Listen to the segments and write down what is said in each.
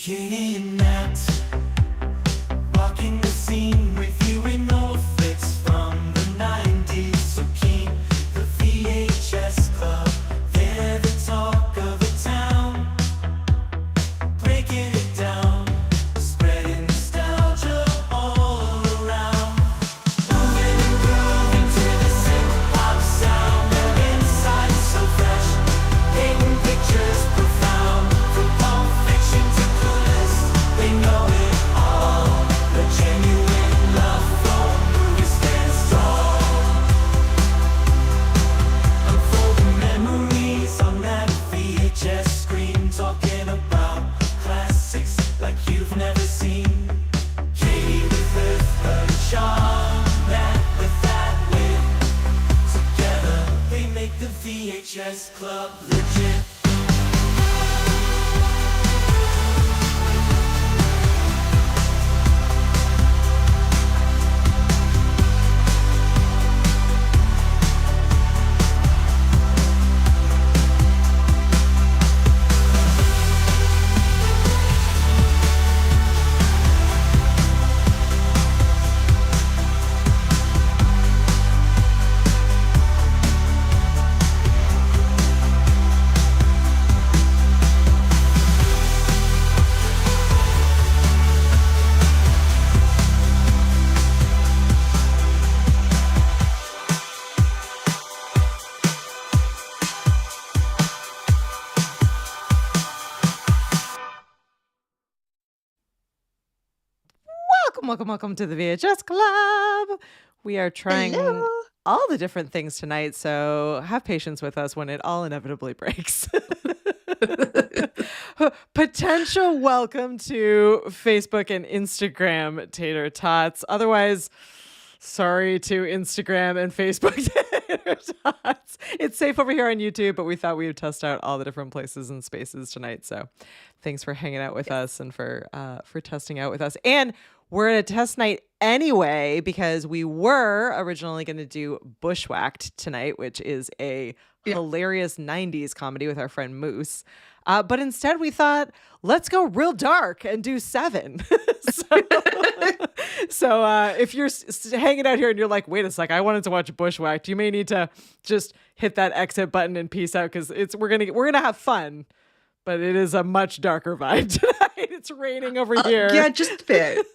Kicking that, walking the scene with you in old flicks from the 90s. So keen, the VHS Club, they're the talk of the town. Breaking it down, spreading nostalgia all around. Moving and grooving to the synth-pop sound. Their insight so fresh, painting pictures profound. From Pulp Fiction to Clueless, they know it all. The genuine love for movies stands tall. Unfolding memories on that VHS screen, talking about classics like you've never seen. Katie with her charm, Matt with that wit. Together they make the VHS Club legit. Welcome to the VHS Club. We are trying all the different things tonight, so have patience with us when it all inevitably breaks. Potential welcome to Facebook and Instagram tater tots. Otherwise, sorry to Instagram and Facebook tater tots. It's safe over here on YouTube, but we thought we would test out all the different places and spaces tonight. So thanks for hanging out with us and for testing out with us. And we're at a test night anyway, because we were originally going to do Bushwhacked tonight, which is a hilarious 90s comedy with our friend Moose. But instead we thought, let's go real dark and do Seven. So if you're hanging out here and you're like, wait a sec, I wanted to watch Bushwhacked, you may need to just hit that exit button and peace out, because we're gonna have fun. But it is a much darker vibe tonight. It's raining over here. Yeah, just a bit.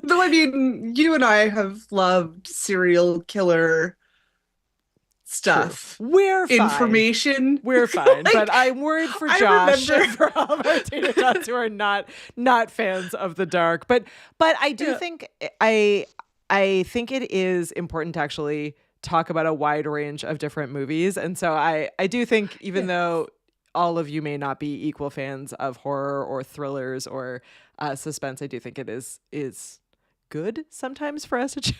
Though, I mean, you and I have loved serial killer stuff. True. We're fine. Information. We're fine. But I'm worried for Josh and for all of our tater tots who are not fans of the dark. But I do think I think it is important to actually talk about a wide range of different movies. And so I do think, even though all of you may not be equal fans of horror or thrillers or suspense, I do think it is good sometimes for us to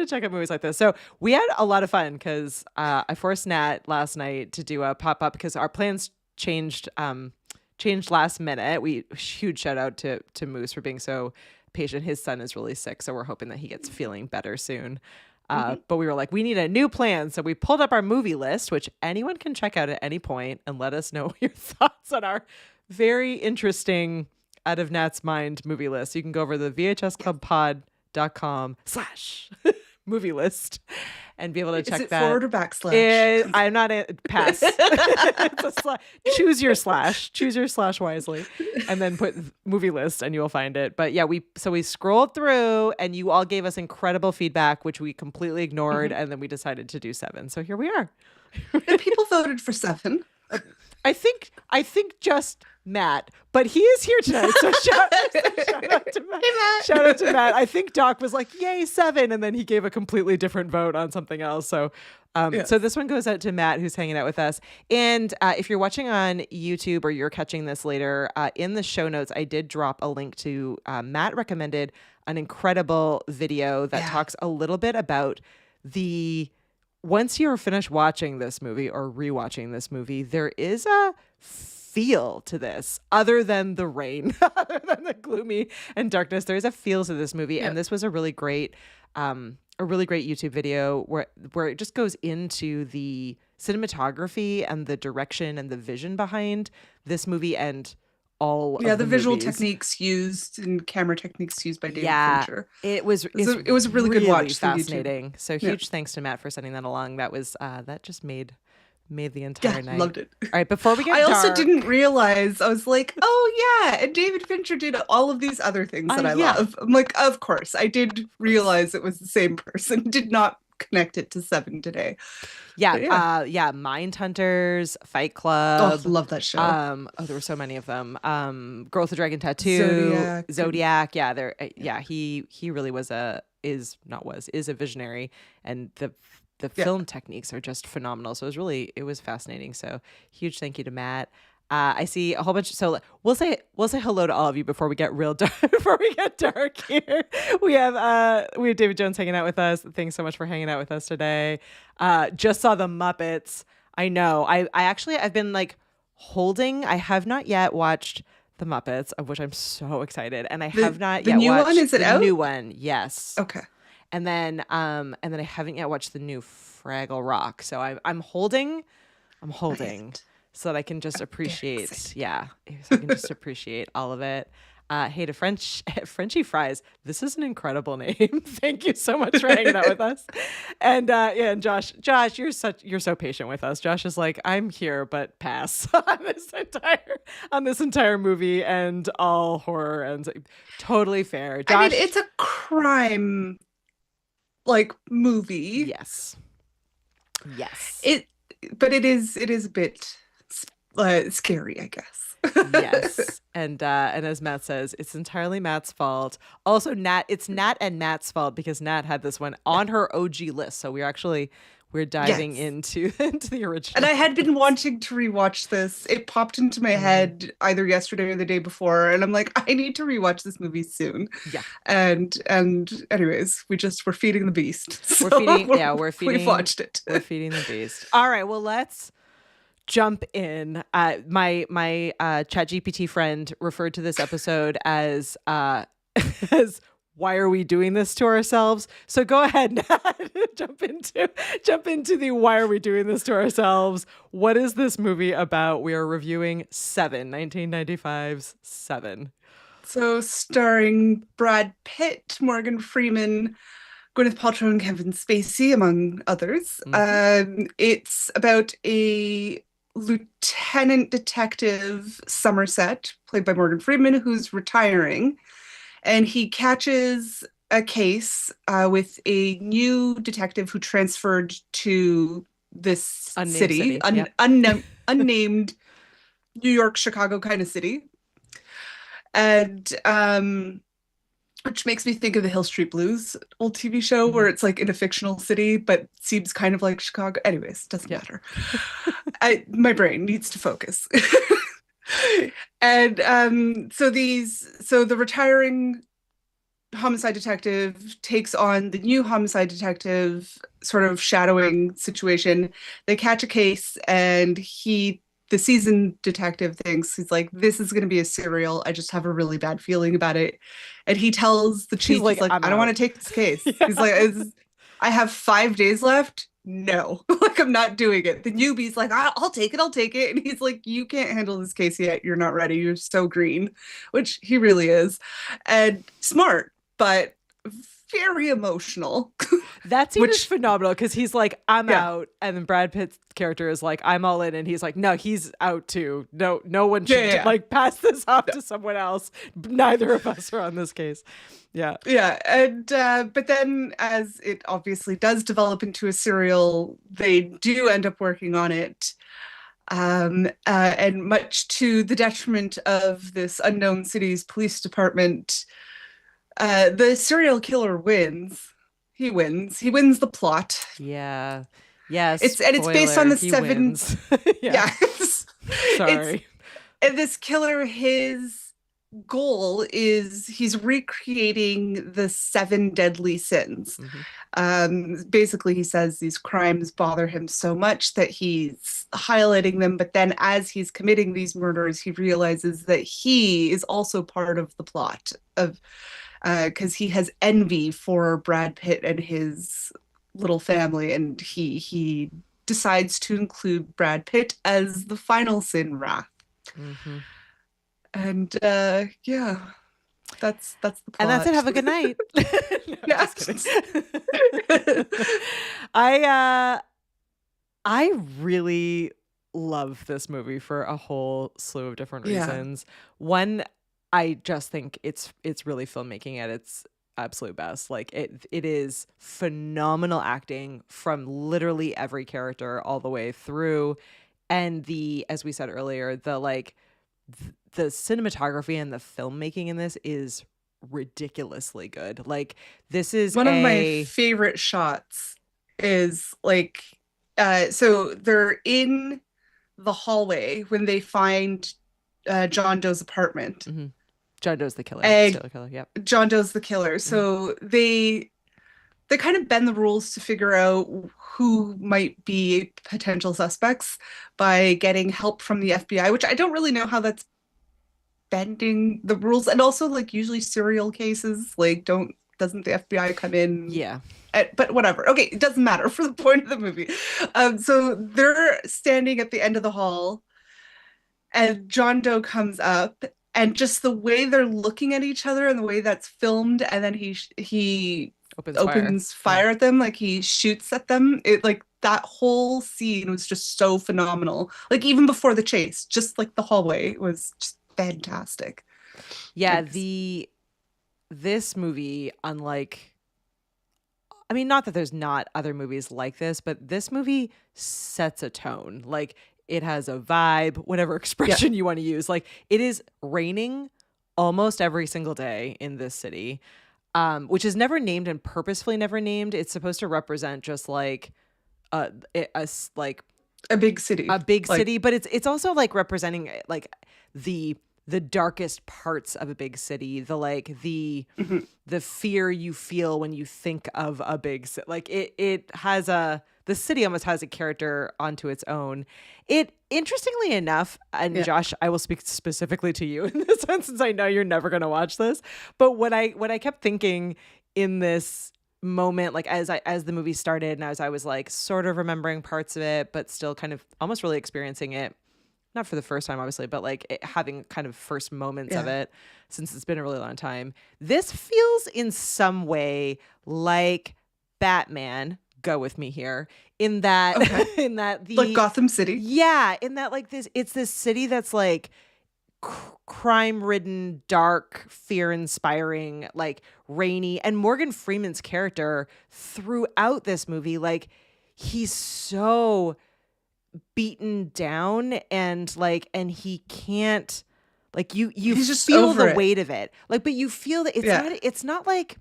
check out movies like this. So we had a lot of fun because I forced Nat last night to do a pop-up because our plans changed last minute. Huge shout out to Moose for being so patient. His son is really sick, so we're hoping that he gets feeling better soon. But we were like, we need a new plan. So we pulled up our movie list, which anyone can check out at any point, and let us know your thoughts on our very interesting, out of Nat's mind movie list. You can go over to the vhsclubpod.com/movie list and be able to check that. Forward or backslash? I'm not pass. It's a choose your slash wisely, and then put movie list and you will find it. But yeah, we scrolled through and you all gave us incredible feedback, which we completely ignored, and then we decided to do Seven. So here we are. And people voted for Seven. I think just Matt, but he is here tonight. So shout out to Matt. Hey, Matt. Shout out to Matt. I think Doc was like, yay, Seven. And then he gave a completely different vote on something else. So so this one goes out to Matt, who's hanging out with us. And if you're watching on YouTube or you're catching this later, in the show notes, I did drop a link to Matt recommended an incredible video that talks a little bit about once you're finished watching this movie or rewatching this movie, there is a feel to this other than the rain, other than the gloomy and darkness. There is a feel to this movie. And this was a really great YouTube video where it just goes into the cinematography and the direction and the vision behind this movie and all Yeah, of the the visual movies. techniques used and camera techniques used by David Yeah, Fincher. it was It was a really good watch through YouTube. fascinating. So Yeah. huge thanks to Matt for sending that along. That was that just made the entire Yeah, night. loved it. All right, before we get I also dark, didn't realize, I was like, oh yeah, and David Fincher did all of these other things that I yeah. love. I'm like, of course. I did realize it was the same person. Did not connect it to Seven today. Yeah, But yeah. yeah, Mindhunters, Fight Oh, Club. love that show. There were so many of them. Girl with the Dragon Tattoo, Zodiac. Zodiac. Yeah, yeah, he really is a visionary, and the Yeah. film techniques are just phenomenal. So it was fascinating. So huge thank you to Matt. I see a whole bunch. So we'll say hello to all of you before we get real dark. Before we get dark here, we have David Jones hanging out with us. Thanks so much for hanging out with us today. Just saw the Muppets. I know. I've been like holding. I have not yet watched the Muppets, of which I'm so excited, and I have not the yet new watched one? Is it the out? new one. Yes. Okay. And then I haven't yet watched the new Fraggle Rock. So I'm holding. Right. So that I can just appreciate, excited. yeah, so I can just appreciate all of it. Hey, to Frenchy Fries, this is an incredible name. Thank you so much for hanging out with us. And and Josh, you're so patient with us. Josh is like, I'm here, but pass on this entire movie and all horror, and totally fair. Josh, I mean, it's a crime like movie. Yes. But it is a bit scary, I guess. Yes. And as Matt says, it's entirely Matt's fault. Also, it's Nat and Matt's fault because Nat had this one on her OG list. So we're diving into the original. And I had been wanting to rewatch this. It popped into my head either yesterday or the day before, and I'm like, I need to rewatch this movie soon. Yeah. And anyways, we're feeding the beast. So we've watched it. We're feeding the beast. All right, well, let's jump in. My ChatGPT friend referred to this episode as as why are we doing this to ourselves? So go ahead, Nat, jump into the why are we doing this to ourselves? What is this movie about? We are reviewing Seven, 1995's Seven. So starring Brad Pitt, Morgan Freeman, Gwyneth Paltrow, and Kevin Spacey, among others. It's about a lieutenant detective, Somerset, played by Morgan Freeman, who's retiring. And he catches a case with a new detective who transferred to this city, unnamed New York, Chicago kind of city. And which makes me think of the Hill Street Blues old TV show where it's like in a fictional city, but seems kind of like Chicago. Anyways, doesn't matter. My brain needs to focus. And so the retiring homicide detective takes on the new homicide detective sort of shadowing situation. They catch a case and the seasoned detective thinks, he's like, this is going to be a serial. I just have a really bad feeling about it. And he tells the chief, he's like I don't want to take this case. Yeah. He's like, I have 5 days left. No, like I'm not doing it. The newbie's like, I'll take it. And he's like, you can't handle this case yet. You're not ready. You're so green, which he really is. And smart, but very emotional. That scene is phenomenal because he's like, I'm out. And then Brad Pitt's character is like, I'm all in. And he's like, no, he's out too. No one should like pass this off to someone else. Neither of us are on this case. Yeah. Yeah. And but then as it obviously does develop into a serial, they do end up working on it. And much to the detriment of this unknown city's police department, the serial killer wins. He wins the plot. Yeah. Yes. It's based on the seven. Yeah. Sorry. And this killer, his goal is he's recreating the 7 deadly sins. Basically, he says these crimes bother him so much that he's highlighting them. But then as he's committing these murders, he realizes that he is also part of the plot of because he has envy for Brad Pitt and his little family, and he decides to include Brad Pitt as the final sin, wrath. And yeah, that's the And that's it. plot. Have a good night. No, Yeah. just kidding. I I really love this movie for a whole slew of different Yeah. reasons. One, I just think it's really filmmaking at its absolute best. Like it is phenomenal acting from literally every character all the way through. And the, as we said earlier, the like the cinematography and the filmmaking in this is ridiculously good. Like this is One of my a favorite shots is like so they're in the hallway when they find John Doe's apartment. Mhm. John Doe's the killer, And serial killer. Yep. John Doe's the killer. Mhm. So they kind of bend the rules to figure out who might be potential suspects by getting help from the FBI, which I don't really know how that's bending the rules. And also, like, usually serial cases, like, doesn't the FBI come in? Yeah. But whatever. Okay, it doesn't matter for the point of the movie. So they're standing at the end of the hall, and John Doe comes up, and just the way they're looking at each other and the way that's filmed, and then he opens fire at them, like he shoots at them. It like that whole scene was just so phenomenal. Like even before the chase, just like the hallway was just fantastic. Yeah, Like, this movie, unlike, I mean, not that there's not other movies like this, but this movie sets a tone. Like it has a vibe, whatever expression you want to use. Like it is raining almost every single day in this city, which is never named and purposefully never named. It's supposed to represent just like like a big city. a big Like, city, but it's also like representing like the darkest parts of a big city, the like the fear you feel when you think of a big city. Like it has the city almost has a character onto its own. It, interestingly enough, and Josh, I will speak specifically to you in this one since I know you're never going to watch this, but what I kept thinking in this moment, like as the movie started and as I was like sort of remembering parts of it but still kind of almost really experiencing it, not for the first time obviously, but like having kind of first moments of it since it's been a really long time, this feels in some way like Batman, go with me here, in that in that the like Gotham City. Yeah, in that like it's this city that's like crime-ridden, dark, fear-inspiring, like rainy. And Morgan Freeman's character throughout this movie, like he's so beaten down and like, and he can't, like you He's just feel over the it. weight of it. Like, but you feel that it's not like,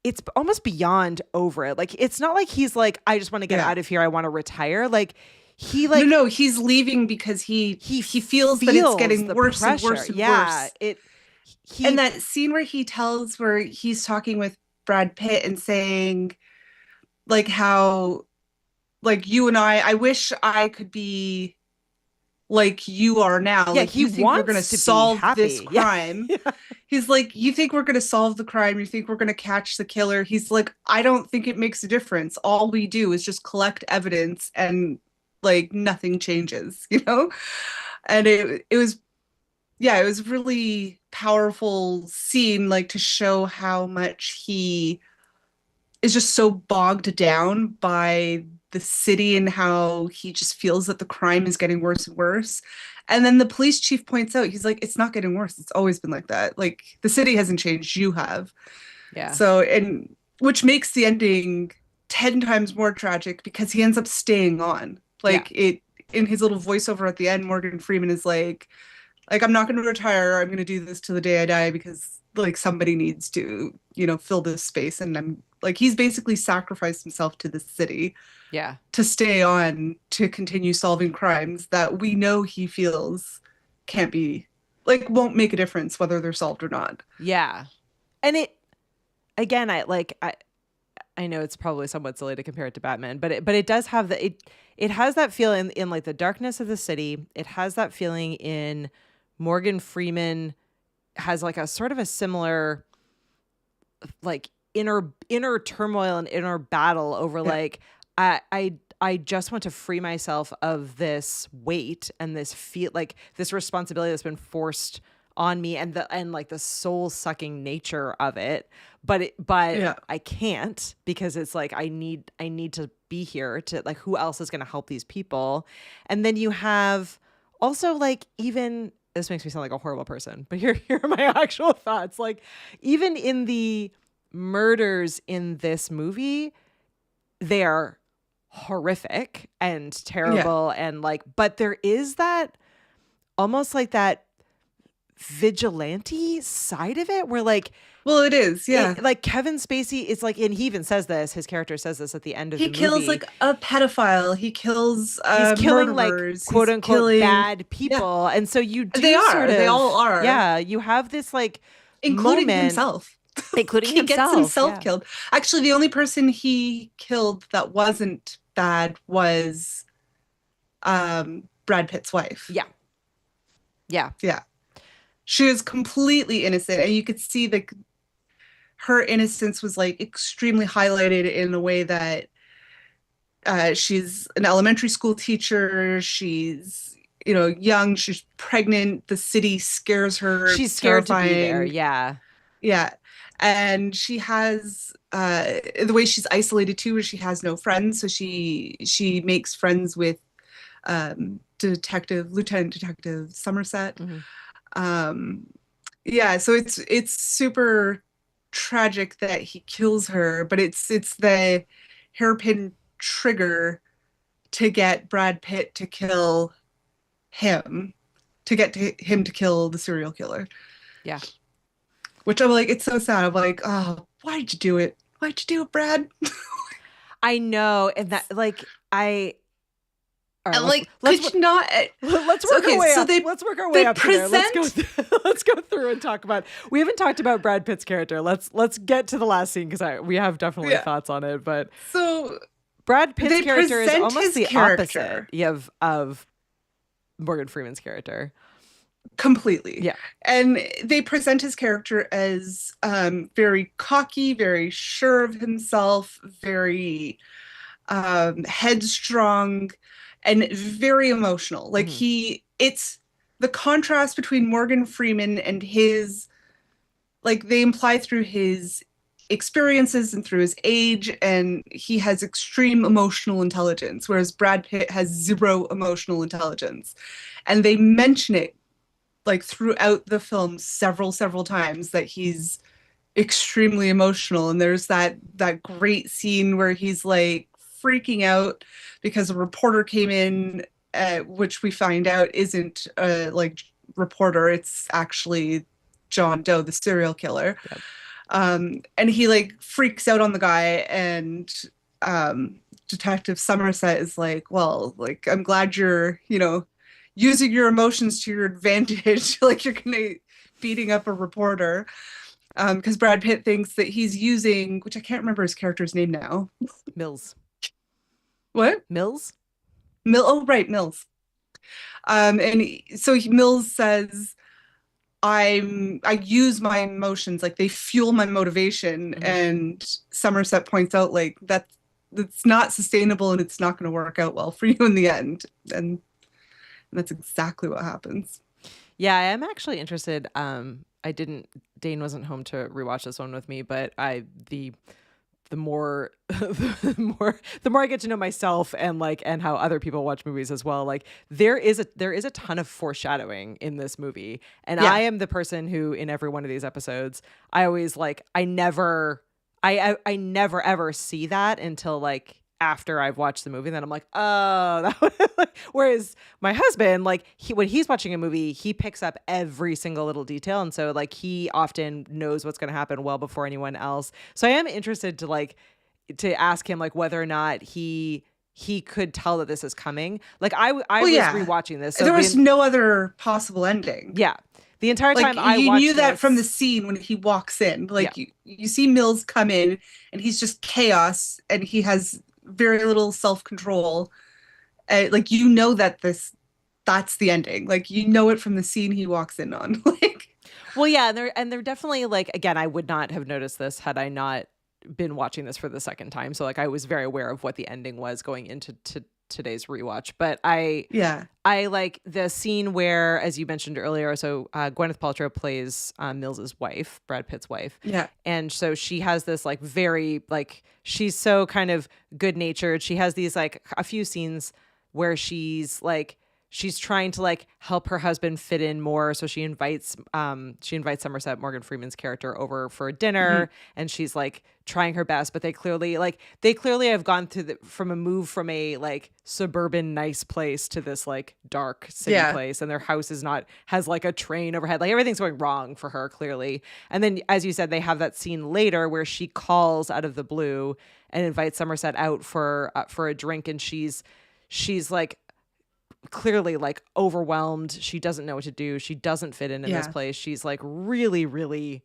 it's almost beyond over it. Like it's not like he's like, I just want to get out of here, I want to retire. Like he like no, he's leaving because he feels that it's getting the worse pressure. and worse and worse. And that scene where he's talking with Brad Pitt and saying like how like you and I wish I could be like you are now. Yeah, like he you think we're gonna wants to be solve this happy. crime. Yeah. He's like, you think we're gonna solve the crime, you think we're gonna catch the killer. He's like, I don't think it makes a difference. All we do is just collect evidence and like nothing changes, you know? And it was it was really powerful scene, like to show how much he is just so bogged down by the city and how he just feels that the crime is getting worse and worse. And then the police chief points out, he's like, it's not getting worse. It's always been like that. Like the city hasn't changed. You have. Yeah. So, and which makes the ending 10 times more tragic because he ends up staying on. Like it, in his little voiceover at the end, Morgan Freeman is like, I'm not going to retire. I'm going to do this till the day I die because like somebody needs to, you know, fill this space. And I'm like, he's basically sacrificed himself to the city. Yeah. To stay on, to continue solving crimes that we know he feels can't be, like, won't make a difference whether they're solved or not. Yeah. And it, again, I know it's probably somewhat silly to compare it to Batman, but it does have the, it has that feeling in like the darkness of the city. It has that feeling in Morgan Freeman has like a sort of a similar like inner turmoil and inner battle over like, I just want to free myself of this weight and this this responsibility that's been forced on me, and the soul sucking nature of it. But Yeah. I can't, because it's like, I need to be here to, like, who else is going to help these people? And then you have also, like, even, this makes me sound like a horrible person, but here are my actual thoughts. Like, even in the murders in this movie, they are horrific and terrible. And like, but there is that almost like that vigilante side of it where, like, well, it is, yeah. Like, Kevin Spacey is like, and he even says this, his character says this at the end of the movie. He kills like a pedophile. He kills he's killing murderers. Like quote He's unquote killing, bad people. Yeah. And so you do they are. sort of, they all are. Yeah. You have this like including moment, himself. Including he himself. Gets himself killed. Actually, the only person he killed that wasn't bad was Brad Pitt's wife. Yeah. Yeah. Yeah. She was completely innocent, and you could see that her innocence was like extremely highlighted in the way that she's an elementary school teacher. She's, young. She's pregnant. The city scares her. She's scared to be there. Yeah. Yeah. And she has the way she's isolated too, where she has no friends. So she makes friends with Lieutenant Detective Somerset. Mm-hmm. Yeah, so it's super tragic that he kills her, but it's the hairpin trigger to get Brad Pitt to kill him, to get him to kill the serial killer. Yeah. Which I'm like, it's so sad. I'm like, oh, why did you do it? Why'd you do it, Brad? I know, and that, like, I. All right, like, could you not? Let's work our way up. Let's work our way up here. Let's go through and talk about. We haven't talked about Brad Pitt's character. Let's get to the last scene, because we have definitely thoughts on it. But so Brad Pitt's character is almost the opposite of Morgan Freeman's character. Completely. Yeah. And they present his character as very cocky, very sure of himself, very headstrong, and very emotional. Like, it's the contrast between Morgan Freeman and his, like, they imply through his experiences and through his age, and he has extreme emotional intelligence, whereas Brad Pitt has zero emotional intelligence. And they mention it like throughout the film several times, that he's extremely emotional. And there's that great scene where he's like freaking out because a reporter came in, which we find out isn't like reporter, it's actually John Doe, the serial killer. Yep. And he like freaks out on the guy, and Detective Somerset is like, well, like, I'm glad you're, using your emotions to your advantage. Like, you're gonna beating up a reporter, because Brad Pitt thinks that he's using, which I can't remember his character's name now. Mills. What? Mills? Oh, right, Mills. Mills says, I use my emotions, like, they fuel my motivation. Mm-hmm. And Somerset points out, like, that's not sustainable, and it's not going to work out well for you in the end. And that's exactly what happens. Yeah, I am actually interested. Dane wasn't home to rewatch this one with me, but the more I get to know myself and how other people watch movies as well, like, there is a ton of foreshadowing in this movie. And I am the person who, in every one of these episodes, I always I never ever see that until like after I've watched the movie, and then I'm like, oh, that was whereas my husband, like, when he's watching a movie, he picks up every single little detail. And so, like, he often knows what's going to happen well before anyone else. So I am interested to ask him, like, whether or not he could tell that this is coming. Like, I was rewatching this. So there was no other possible ending. Yeah. The entire time you knew that from the scene when he walks in. Like, you see Mills come in, and he's just chaos, and he has very little self-control. Like, that's the ending. Like, you know it from the scene he walks in on. Like, well, yeah, and they're definitely, like, again, I would not have noticed this had I not been watching this for the second time. So like I was very aware of what the ending was going into today's rewatch. But I like the scene where, as you mentioned earlier, so Gwyneth Paltrow plays Mills's wife, Brad Pitt's wife. Yeah. And so she has this like very like, she's so kind of good natured. She has these like a few scenes where she's trying to like help her husband fit in more. So she invites Somerset, Morgan Freeman's character, over for dinner, and she's like trying her best, but they clearly have gone through from a like suburban nice place to this like dark city place, and their house has like a train overhead. Like everything's going wrong for her clearly. And then, as you said, they have that scene later where she calls out of the blue and invites Somerset out for a drink, and she's like clearly like overwhelmed. She doesn't know what to do. She doesn't fit in this place. She's like really, really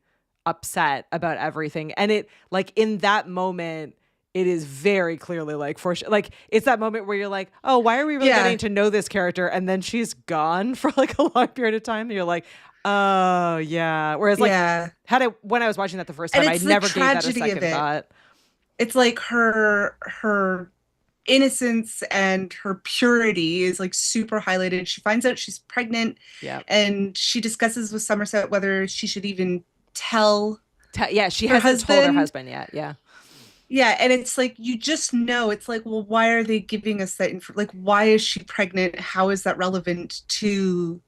upset about everything. And it like in that moment, it is very clearly like like it's that moment where you're like, oh, why are we really getting to know this character? And then she's gone for like a long period of time. And you're like, oh yeah. Whereas like when I was watching that the first time, I never gave that a second thought. It's like her innocence and her purity is like super highlighted. She finds out she's pregnant, and she discusses with Somerset whether she should even tell. She hasn't told her husband yet. Yeah, and it's like you just know. It's like, well, why are they giving us that? Like, why is she pregnant? How is that relevant to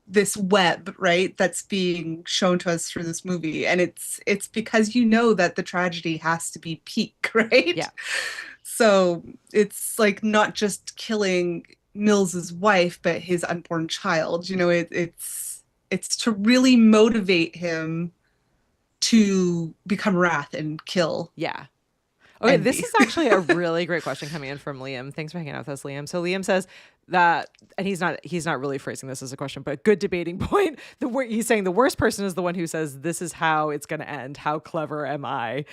this web, right? That's being shown to us through this movie, and it's because you know that the tragedy has to be peak, right? Yeah. So it's like not just killing Mills's wife, but his unborn child. You know, it's to really motivate him to become wrath and kill. Yeah. Okay, this is actually a really great question coming in from Liam. Thanks for hanging out with us, Liam. So Liam says that, and he's not really phrasing this as a question, but good debating point. He's saying the worst person is the one who says, this is how it's going to end. How clever am I?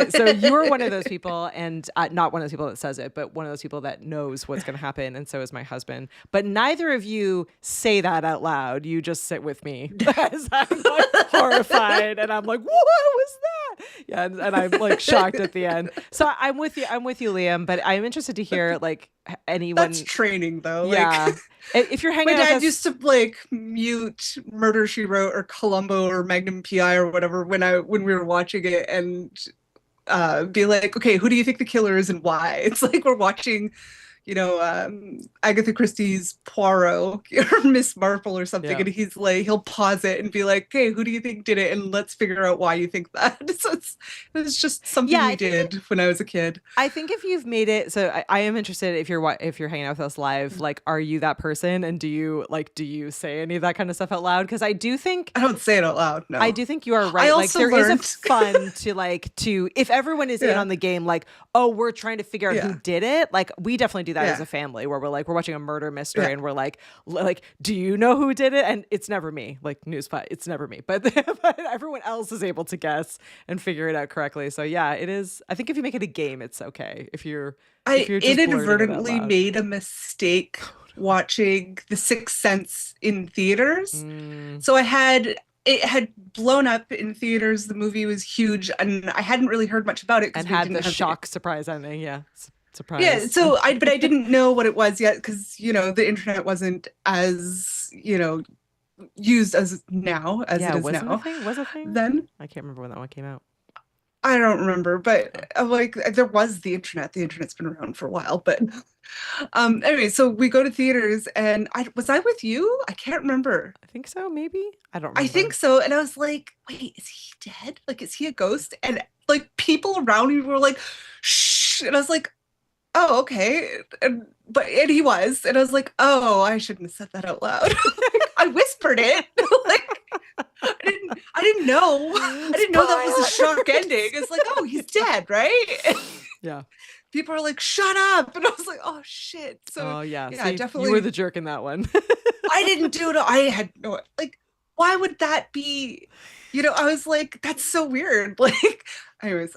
So you're one of those people, and not one of those people that says it, but one of those people that knows what's going to happen. And so is my husband. But neither of you say that out loud. You just sit with me as I'm like horrified, and I'm like, what was that? Yeah, and I'm like shocked at the end. So I'm with you, Liam. But I'm interested to hear like anyone. That's training, though. Yeah. Like, if you're hanging my out dad with us, used to like mute Murder, She Wrote or Columbo or Magnum PI or whatever when we were watching it, and be like, okay, who do you think the killer is and why? It's like we're watching, you know, Agatha Christie's Poirot or Miss Marple or something, and he's like, he'll pause it and be like, okay, who do you think did it? And let's figure out why you think that. So it's just something we did when I was a kid. I think if you've made it, so I am interested if you're hanging out with us live, like, are you that person? And do you say any of that kind of stuff out loud? Because I do think I don't say it out loud. No, I do think you are right. I like also there learned... is a fun to if everyone is in on the game, like, oh, we're trying to figure out who did it. Like we definitely do that as a family, where we're watching a murder mystery and we're like, do you know who did it? And it's never me. Like newsflash, it's never me. But everyone else is able to guess and figure it out correctly. So yeah, it is. I think if you make it a game, it's okay. If you're just inadvertently made a mistake watching The Sixth Sense in theaters. So it had blown up in theaters. The movie was huge, and I hadn't really heard much about it. And had the shock surprise ending. Yeah. Surprise. Yeah, so but I didn't know what it was yet, because you know the internet wasn't as, you know, used as now as it is now. Was a thing then? I can't remember when that one came out. I don't remember, but like there was the internet. The internet's been around for a while, but anyway, so we go to theaters, and I was with you? I can't remember. I think so, maybe. I don't remember. I think so, and I was like, wait, is he dead? Like, is he a ghost? And like people around me were like, shh, and I was like, oh, okay. And he was. And I was like, oh, I shouldn't have said that out loud. I whispered it. Like I didn't know. I didn't know that was a shock ending. It's like, oh, he's dead, right? Yeah. People are like, shut up. And I was like, oh shit. So yeah, See, definitely you were the jerk in that one. I didn't do it. I had no, like, why would that be I was like, that's so weird. Like, anyways,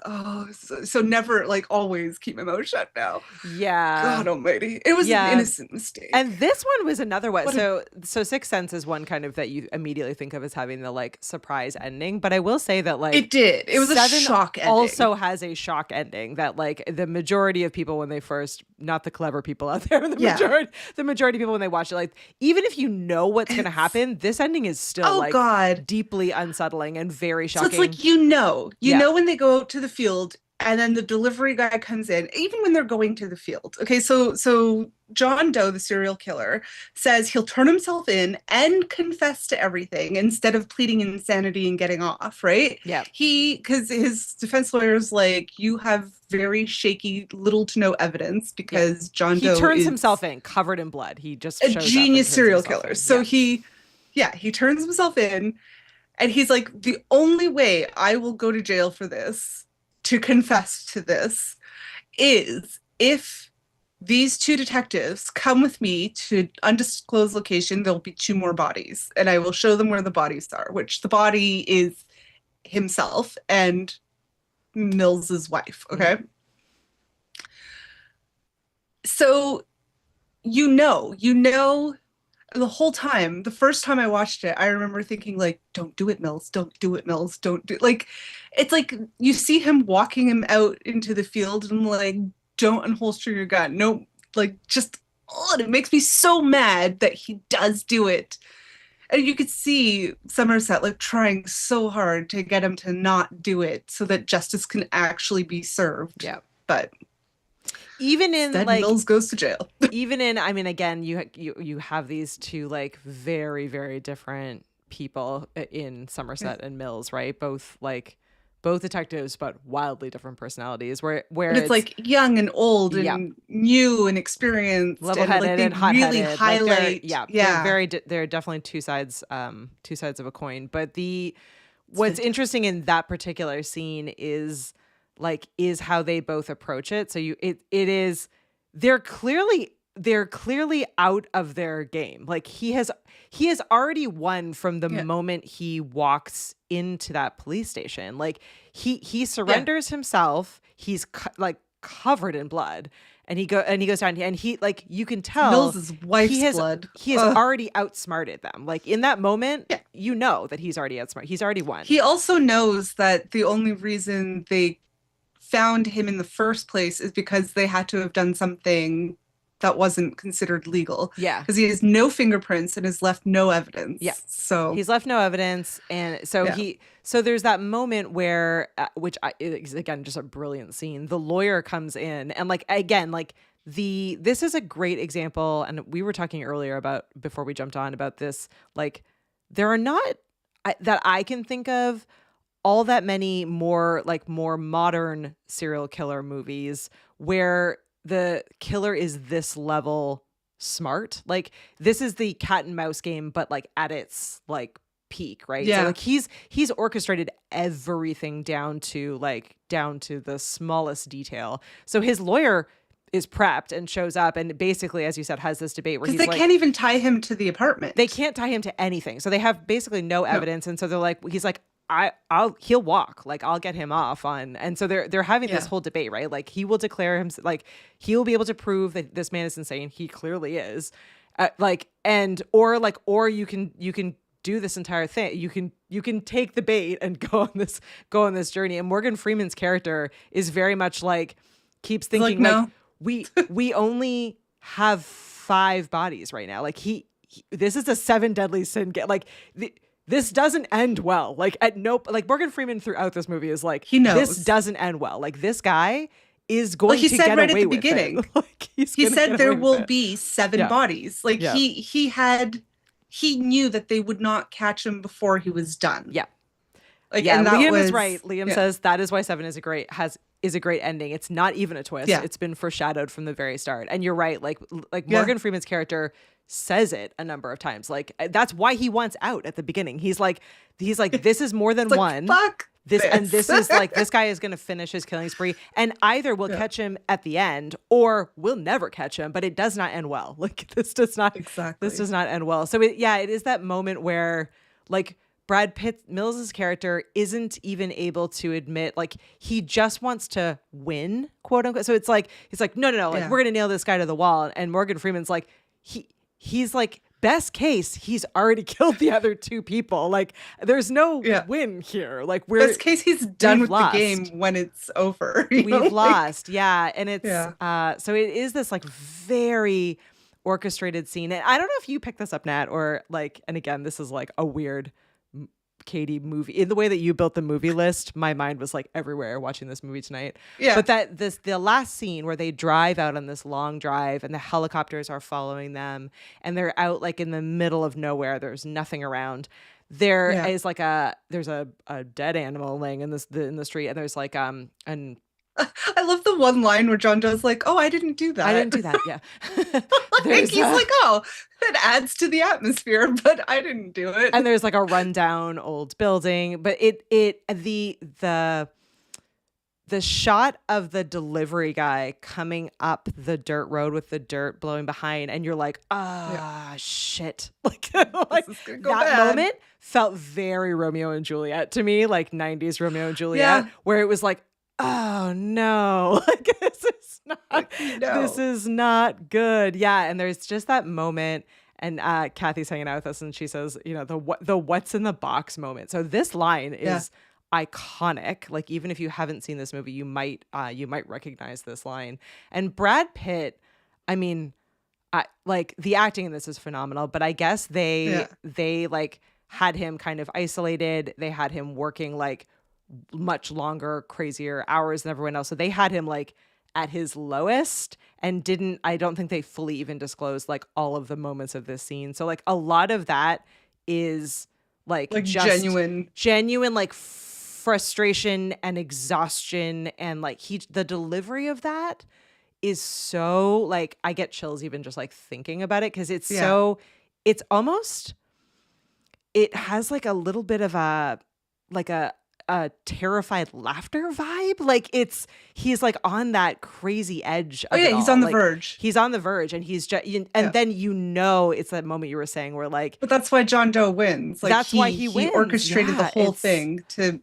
so never, like, always keep my mouth shut now. Yeah. God almighty. It was an Yeah. innocent mistake. And this one was another one. What a- So Sixth Sense is one kind of that you immediately think of as having the like surprise ending. But I will say that like It did. It was a Seven shock ending. also has a shock ending that like the majority of people when they first, not the clever people out there, the majority of people when they watch it, like even if you know what's going to happen, this ending is still like God. deeply unsettling and very shocking. So it's like, when they go out to the field and then the delivery guy comes in, even when they're going to the field. Okay, so John Doe, the serial killer, says he'll turn himself in and confess to everything instead of pleading insanity and getting off, right? Yeah. Because his defense lawyer's like, you have very shaky, little to no evidence because John Doe turns is himself in, covered in blood. He just a shows up and genius turns serial himself killer. in. So he turns himself in, and he's like, the only way I will go to jail for this, to confess to this, is if these two detectives come with me to undisclosed location. There'll be 2 more bodies, and I will show them where the bodies are, which the body is himself and Mills's wife. Okay. Mm-hmm. So, the whole time, the first time I watched it, I remember thinking like, don't do it, Mills. Don't do it, Mills. Don't do like, it's like you see him walking him out into the field and I'm like, don't unholster your gun. No, like just, it makes me so mad that he does do it. And you could see Somerset like trying so hard to get him to not do it so that justice can actually be served. Yeah. But even in instead, like Mills goes to jail. even in, I mean, again, you have these two like very, very different people in Somerset and Mills, right? Both detectives, but wildly different personalities. Where it's like young and old and new and experienced, level-headed and like and hot-headed. really highlight. They're definitely two sides of a coin. But what's interesting in that particular scene is how they both approach it. So they're clearly out of their game. Like he has already won from the moment he walks into that police station. Like he surrenders himself. He's covered in blood, and he goes down, and he like, you can tell Mills's wife's blood. He has already outsmarted them. Like in that moment, you know that he's already outsmarted. He's already won. He also knows that the only reason they found him in the first place is because they had to have done something that wasn't considered legal. Yeah. Because he has no fingerprints and has left no evidence. Yeah. So he's left no evidence. And so so there's that moment where, which is again, just a brilliant scene. The lawyer comes in and this is a great example. And we were talking earlier about, before we jumped on, about this, like there are not, that I can think of, all that many more modern serial killer movies where the killer is this level smart. Like this is the cat and mouse game, but like at its like peak, right? Yeah. So like he's orchestrated everything down to the smallest detail. So his lawyer is prepped and shows up and basically, as you said, has this debate where he's they can't even tie him to the apartment. They can't tie him to anything. So they have basically no evidence. And so they're like, he's like, he'll walk, like I'll get him off on. And so they're having this whole debate, right? Like he will declare him, like he'll be able to prove that this man is insane. He clearly is. Or you can do this entire thing. You can take the bait and go on this journey. And Morgan Freeman's character is very much like, keeps thinking no. we only have 5 bodies right now. Like this is a 7 deadly sin. This doesn't end well. Like Morgan Freeman throughout this movie is like, he knows this doesn't end well. Like this guy is going to get right away at the beginning. He said there will be 7 bodies. Like he knew that they would not catch him before he was done. Yeah. And Liam is right. Liam says that is why 7 is a great ending. It's not even a twist. Yeah. It's been foreshadowed from the very start. And you're right. Like Morgan Freeman's character says it a number of times. Like that's why he wants out at the beginning. He's like, this is more than one. Fuck this. And this is like, this guy is going to finish his killing spree, and either we'll catch him at the end or we'll never catch him, but it does not end well. Like this does not end well. So it is that moment where like Brad Pitt Mills's character isn't even able to admit, like, he just wants to win, quote unquote. So it's like he's like, no, like, we're gonna nail this guy to the wall. And Morgan Freeman's like, he's like, best case, he's already killed the other two people. Like, there's no win here. Like, best case, he's done with lost. the game when it's over. We've lost, and it's so it is this like very orchestrated scene. And I don't know if you picked this up, Nat, or like, and again, this is like a weird Katie movie in the way that you built the movie list. My mind was like everywhere watching this movie tonight. But the last scene where they drive out on this long drive and the helicopters are following them and they're out like in the middle of nowhere. There's nothing around. There is like there's a dead animal laying in the street, and there's like an I love the one line where John Doe's like, "Oh, I didn't do that. I didn't do that." Yeah. Like, he's like, "Oh, that adds to the atmosphere, but I didn't do it." And there's like a rundown old building, but the shot of the delivery guy coming up the dirt road with the dirt blowing behind, and you're like, shit. Like, like that moment felt very Romeo and Juliet to me, like 90s Romeo and Juliet, where it was like, oh no, like this is not good. Yeah. And there's just that moment, and Kathy's hanging out with us and she says, you know, the what's in the box moment. So this line is iconic. Like, even if you haven't seen this movie, you might recognize this line. And Brad Pitt, I mean, like, the acting in this is phenomenal, but I guess they like had him kind of isolated. They had him working like much longer, crazier hours than everyone else. So they had him like at his lowest, and I don't think they fully even disclosed like all of the moments of this scene. So like a lot of that is like just genuine like frustration and exhaustion, and like the delivery of that is so like, I get chills even just like thinking about it, because it's so, it's almost, it has like a little bit of a terrified laughter vibe. Like, he's like on that crazy edge of he's on the verge. He's on the verge, and he's just, and then it's that moment you were saying where like, but that's why John Doe wins. Like, that's why he wins. He orchestrated the whole thing to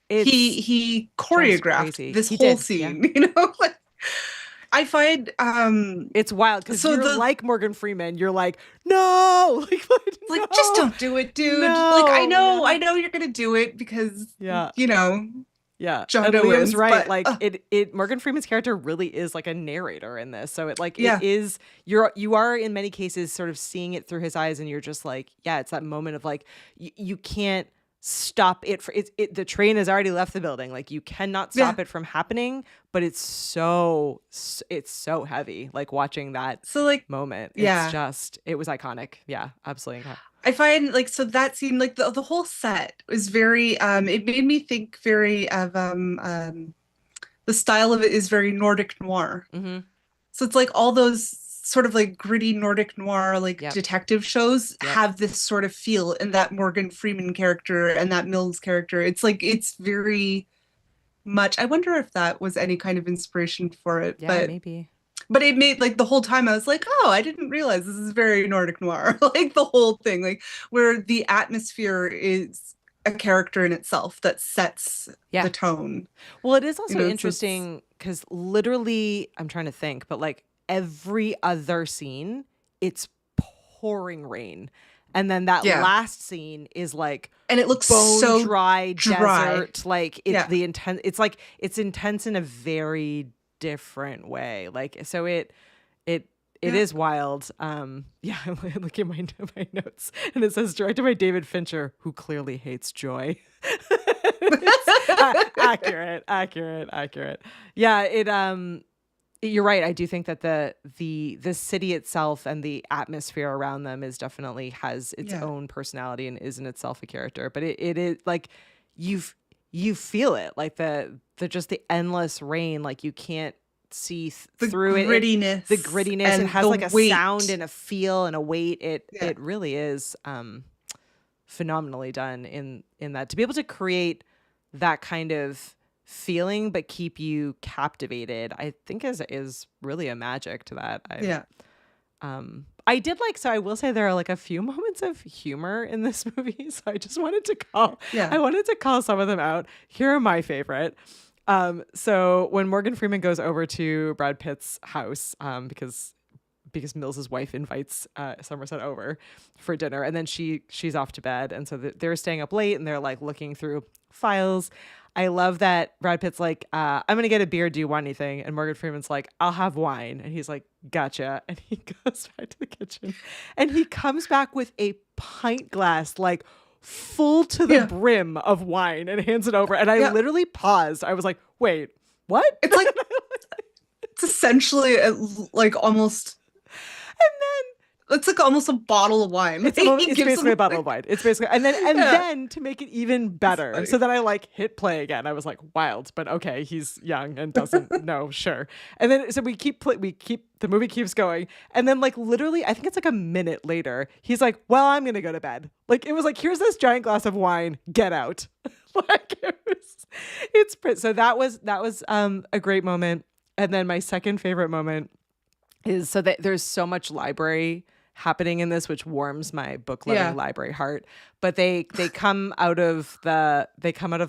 he choreographed this whole scene. You know, like, I find it's wild because you're like Morgan Freeman. You're like, no, like, just don't do it, dude. Like, I know you're gonna do it because you know, John Doe wins, right? But, like Morgan Freeman's character really is like a narrator in this. So it is, you are in many cases sort of seeing it through his eyes, and you're just like, it's that moment of like, you can't stop it the train has already left the building. Like, you cannot stop it from happening, but it's so heavy, like watching that moment. It's just, it was iconic. Yeah, absolutely. I find like, so that scene, like the whole set was very it made me think very of the style of it is very Nordic noir. Mm-hmm. So it's like all those sort of like gritty Nordic noir, like detective shows have this sort of feel, in that Morgan Freeman character and that Mills character. It's like, it's very much, I wonder if that was any kind of inspiration for it. Yeah, maybe. But it made, like, the whole time I was like, oh, I didn't realize this is very Nordic noir. Like, the whole thing, like, where the atmosphere is a character in itself that sets the tone. Well, it is also interesting because literally, I'm trying to think, but like, every other scene, it's pouring rain, and then that last scene is like, and it looks bone so dry desert. Like, it's like, it's intense in a very different way. Like, so it is wild. I'm looking at my notes, and it says directed by David Fincher, who clearly hates joy. Accurate. Yeah, you're right. I do think that the city itself and the atmosphere around them is definitely has its own personality and is in itself a character. But it is like, you feel it, like the just the endless rain. Like, you can't see through it. The grittiness. It has like a sound and a feel and a weight. It really is phenomenally done in that, to be able to create that kind of feeling but keep you captivated, I think is really a magic to that. I did like, so I will say there are like a few moments of humor in this movie. So I just wanted to I wanted to call some of them out. Here are my favorite. So when Morgan Freeman goes over to Brad Pitt's house, because Mills's wife invites Somerset over for dinner, and then she's off to bed, and so they're staying up late and they're like looking through files. I love that Brad Pitt's like, I'm gonna get a beer. Do you want anything? And Morgan Freeman's like, I'll have wine. And he's like, gotcha. And he goes back to the kitchen, and he comes back with a pint glass, like full to the brim of wine, and hands it over. And I literally paused. I was like, wait, what? It's like it's essentially like almost. And then it's like almost a bottle of wine. It's basically a bottle of wine. It's basically, and then to make it even better. So then I like hit play again. I was like, wild, but okay, he's young and doesn't know, sure. And then so the movie keeps going, and then like literally, I think it's like a minute later, he's like, well, I'm gonna go to bed. Like it was like, here's this giant glass of wine, get out. Like so that was a great moment. And then my second favorite moment is so that there's so much library happening in this, which warms my book loving library heart. But they come out of the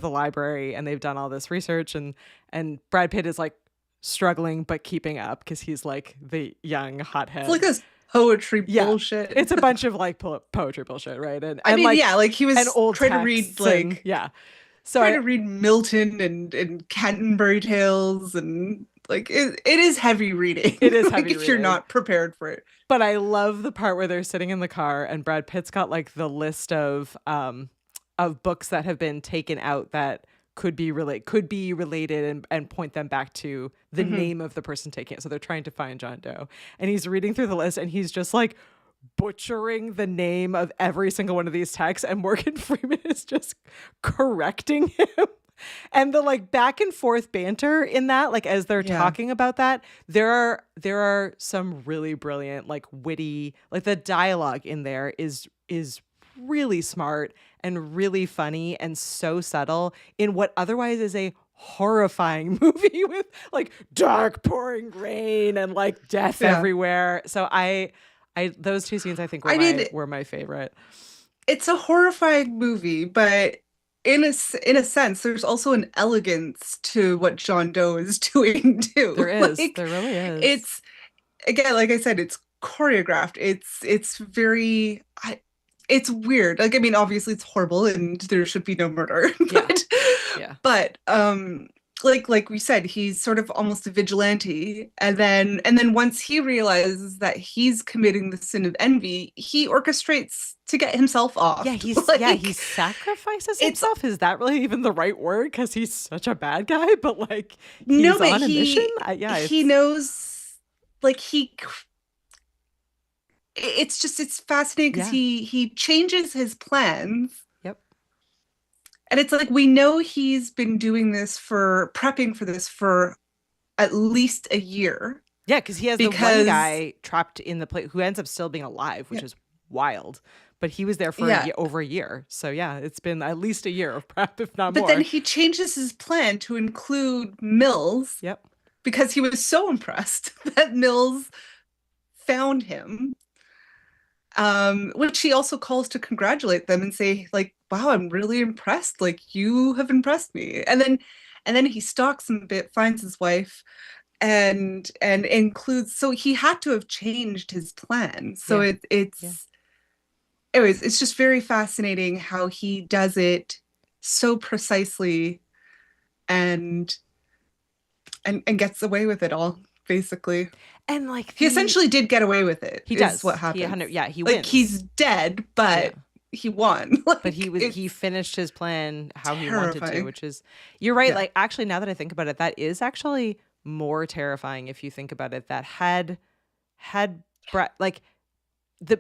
library, and they've done all this research, and Brad Pitt is like struggling but keeping up because he's like the young hothead. It's like this poetry bullshit. It's a bunch of like poetry bullshit, right? And I mean, like, like he was old trying to read like So trying to read Milton and Canterbury Tales, and like it is heavy reading. It is like heavy if reading. you're not prepared for it. But I love the part where they're sitting in the car, and Brad Pitt's got like the list of books that have been taken out that could be related and point them back to the name of the person taking it. So they're trying to find John Doe, and he's reading through the list, and he's just like butchering the name of every single one of these texts, and Morgan Freeman is just correcting him. And the like back and forth banter in that, like as they're talking about that, there are some really brilliant, like witty, like the dialogue in there is really smart and really funny and so subtle in what otherwise is a horrifying movie with like dark pouring rain and like death everywhere. So I those two scenes I think were my favorite. It's a horrifying movie, but in a sense, there's also an elegance to what John Doe is doing too. There is. Like, there really is. It's, again, like I said, it's choreographed. It's very, it's weird. Like, I mean, obviously it's horrible and there should be no murder. But like we said, he's sort of almost a vigilante, and then once he realizes that he's committing the sin of envy, he orchestrates to get himself off. He sacrifices himself. Is that really even the right word? Because he's such a bad guy, but like he's on a mission. He knows, like it's fascinating because he changes his plans. And it's like, we know he's been prepping for this for at least a year. Yeah, because he has the one guy trapped in the place who ends up still being alive, which is wild. But he was there for over a year. So yeah, it's been at least a year of prep, if not more. But then he changes his plan to include Mills. Yep. Because he was so impressed that Mills found him. Which he also calls to congratulate them and say, like, wow, I'm really impressed. Like, you have impressed me. And then he stalks him a bit, finds his wife, and includes. So he had to have changed his plan. So anyways, it's just very fascinating how he does it so precisely, and gets away with it all, basically. And like he essentially did get away with it. He does. What happened? He wins. Like, he's dead, but he won. Like, but he finished his plan how he wanted to, which is, you're right. Like, actually, now that I think about it, that is actually more terrifying if you think about it. That had like the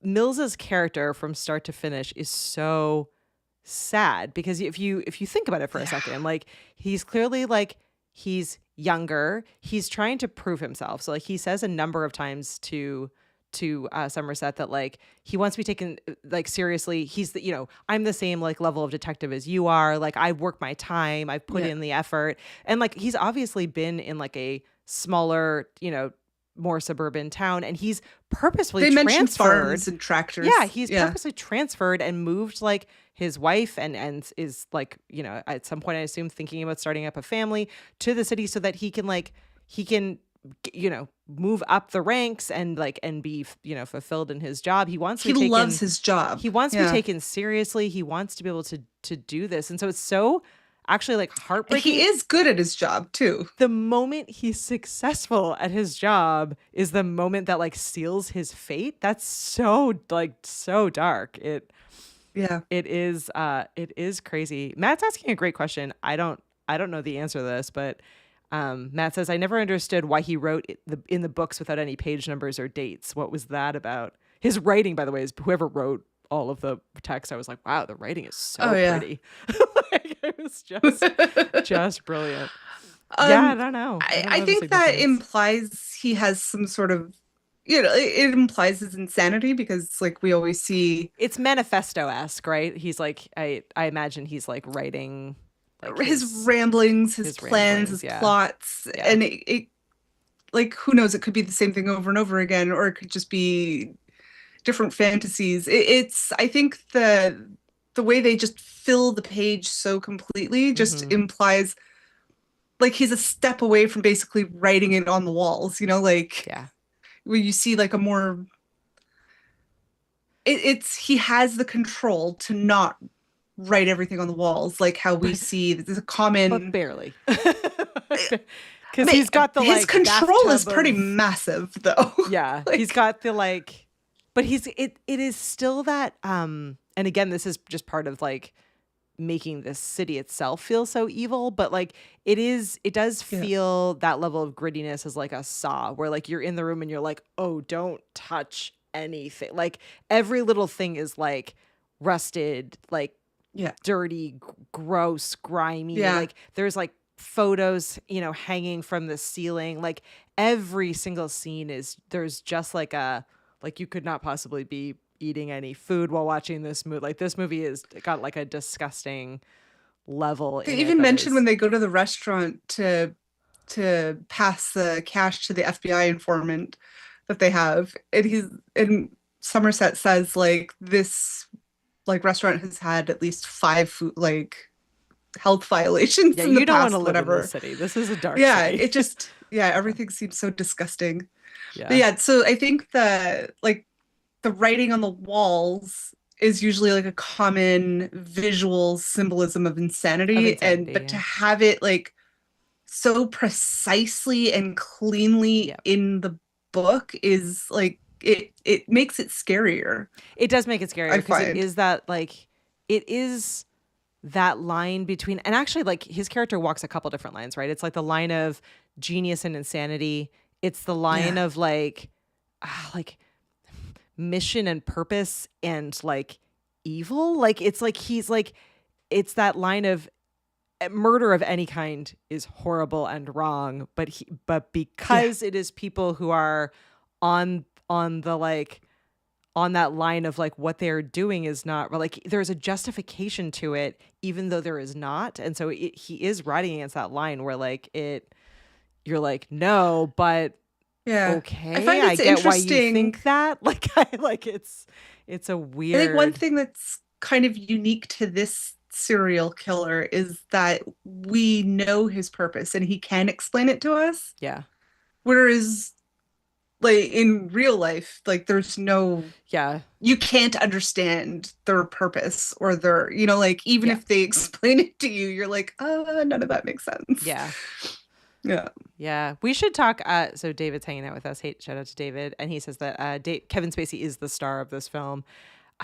Mills's character from start to finish is so sad, because if you think about it for a second, like he's clearly like he's younger, he's trying to prove himself. So like he says a number of times to Somerset that like he wants to be taken like seriously. He's I'm the same like level of detective as you are. Like, I've worked my time, I've put in the effort, and like he's obviously been in like a smaller more suburban town, and he's purposefully They mentioned transferred. farms and tractors. Yeah, he's purposely transferred and moved like his wife and is like, you know, at some point I assume thinking about starting up a family to the city so that he can you know, move up the ranks and like and be, you know, fulfilled in his job. He wants to be taken, loves his job. He wants to be taken seriously. He wants to be able to do this. And so it's so actually like heartbreaking. He is good at his job too. The moment he's successful at his job is the moment that like seals his fate. That's so like so dark. It is crazy. Matt's asking a great question. I don't know the answer to this, but Matt says, I never understood why he wrote in the books without any page numbers or dates. What was that about? His writing, by the way, is whoever wrote all of the text. I was like, wow, the writing is so pretty. Like, it was just brilliant. I don't know. I think that implies he has some sort of, you know, it implies his insanity because like we always see. It's manifesto-esque, right? He's like, I imagine he's like writing like his ramblings, his plans, his plots. Yeah. And it like, who knows, it could be the same thing over and over again, or it could just be different fantasies. I think the way they just fill the page so completely just implies like he's a step away from basically writing it on the walls, you know, like where you see like a more, he has the control to not write everything on the walls, like how we see there's a common, but barely, because he's got the his control is pretty massive though. Yeah, like, he's got the like, but it is still that and again, this is just part of like making this city itself feel so evil, but like it does feel that level of grittiness as like a Saw, where like you're in the room and you're like, oh, don't touch anything, like every little thing is like rusted, like dirty, gross, grimy. Like there's like photos, you know, hanging from the ceiling. Like every single scene there's just like you could not possibly be eating any food while watching this movie. Like this movie is got like a disgusting level. They even mentioned when they go to the restaurant to pass the cash to the FBI informant that they have, and Somerset says like this like restaurant has had at least 5 food like health violations in the you don't past, want to live whatever. in the city. This is a dark city. It just everything seems so disgusting. But so I think the writing on the walls is usually like a common visual symbolism of insanity, but to have it like so precisely and cleanly in the book is like it makes it scarier. It does make it scarier because it is that like it is that line between, and actually like his character walks a couple different lines, right? It's like the line of genius and insanity. It's the line of like mission and purpose and like evil. Like it's like he's like, it's that line of murder of any kind is horrible and wrong, but because it is people who are on the like on that line of like what they're doing is not like, there's a justification to it even though there is not. And so he is riding against that line where like you're like, no, but okay, I get why you think that. Like it's a weird. I think one thing that's kind of unique to this serial killer is that we know his purpose and he can explain it to us. Yeah. Whereas like in real life, like there's no, you can't understand their purpose or their, you know, like even if they explain it to you, you're like, oh, none of that makes sense. Yeah. We should talk. So David's hanging out with us. Hey, shout out to David. And he says that Kevin Spacey is the star of this film.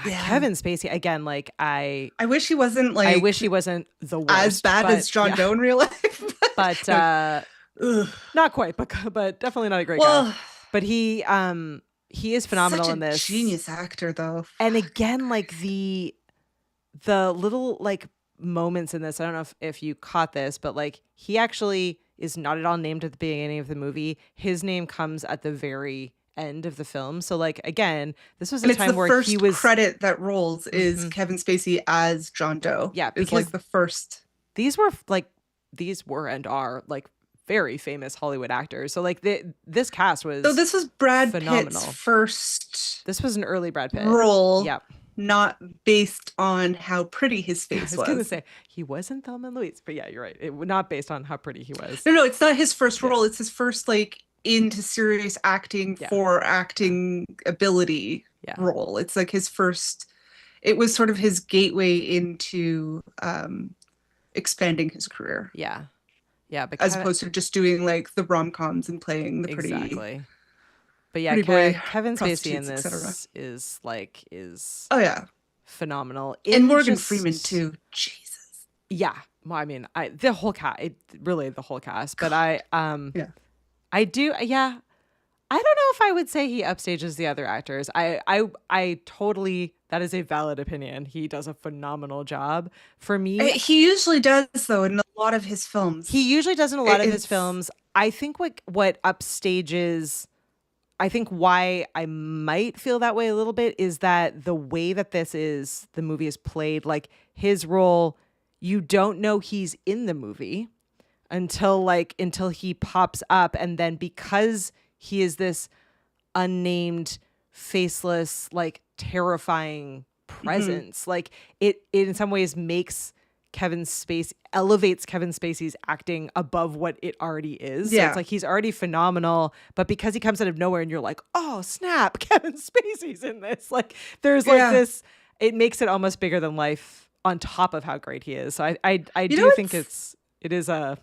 Kevin Spacey, again, like I wish he wasn't like, I wish he wasn't the worst, as bad as John Doe in real life. But not quite, but definitely not a great guy. But he is phenomenal in this. Genius actor though. And again, like the little like moments in this, I don't know if you caught this, but like he actually is not at all named at the beginning of the movie. His name comes at the very end of the film. So like again, this was a time where he was credit that rolls is Kevin Spacey as John Doe. Yeah, it's like the first. These were and are like very famous Hollywood actors. So like this cast was So this was Brad phenomenal. Pitt's first This was an early Brad Pitt role. Yep. Not based on how pretty his face was. I was gonna say he wasn't Thelma and Louise, but yeah, you're right. It was not based on how pretty he was. No, it's not his first role. It's his first like into serious acting for acting ability role. It's like his first. It was sort of his gateway into expanding his career. Yeah. Yeah, but as opposed to just doing like the rom-coms and playing the pretty. Exactly. But yeah, Kevin Spacey in this is oh yeah, phenomenal. And Morgan Freeman too. Jesus. Yeah. Well, I mean, the whole cast, really the whole cast. But I do. Yeah. I don't know if I would say he upstages the other actors. I totally, that is a valid opinion. He does a phenomenal job. For me, he usually does though in a lot of his films. He usually does in a lot of his films. I think what upstages, I think why I might feel that way a little bit is that the way that the movie is played, like his role, you don't know he's in the movie until he pops up, and then because he is this unnamed, faceless, like terrifying presence. Like it in some ways elevates Kevin Spacey's acting above what it already is. So it's like he's already phenomenal, but because he comes out of nowhere and you're like, oh snap, Kevin Spacey's in this. Like there's like this, it makes it almost bigger than life on top of how great he is. So I do think it's an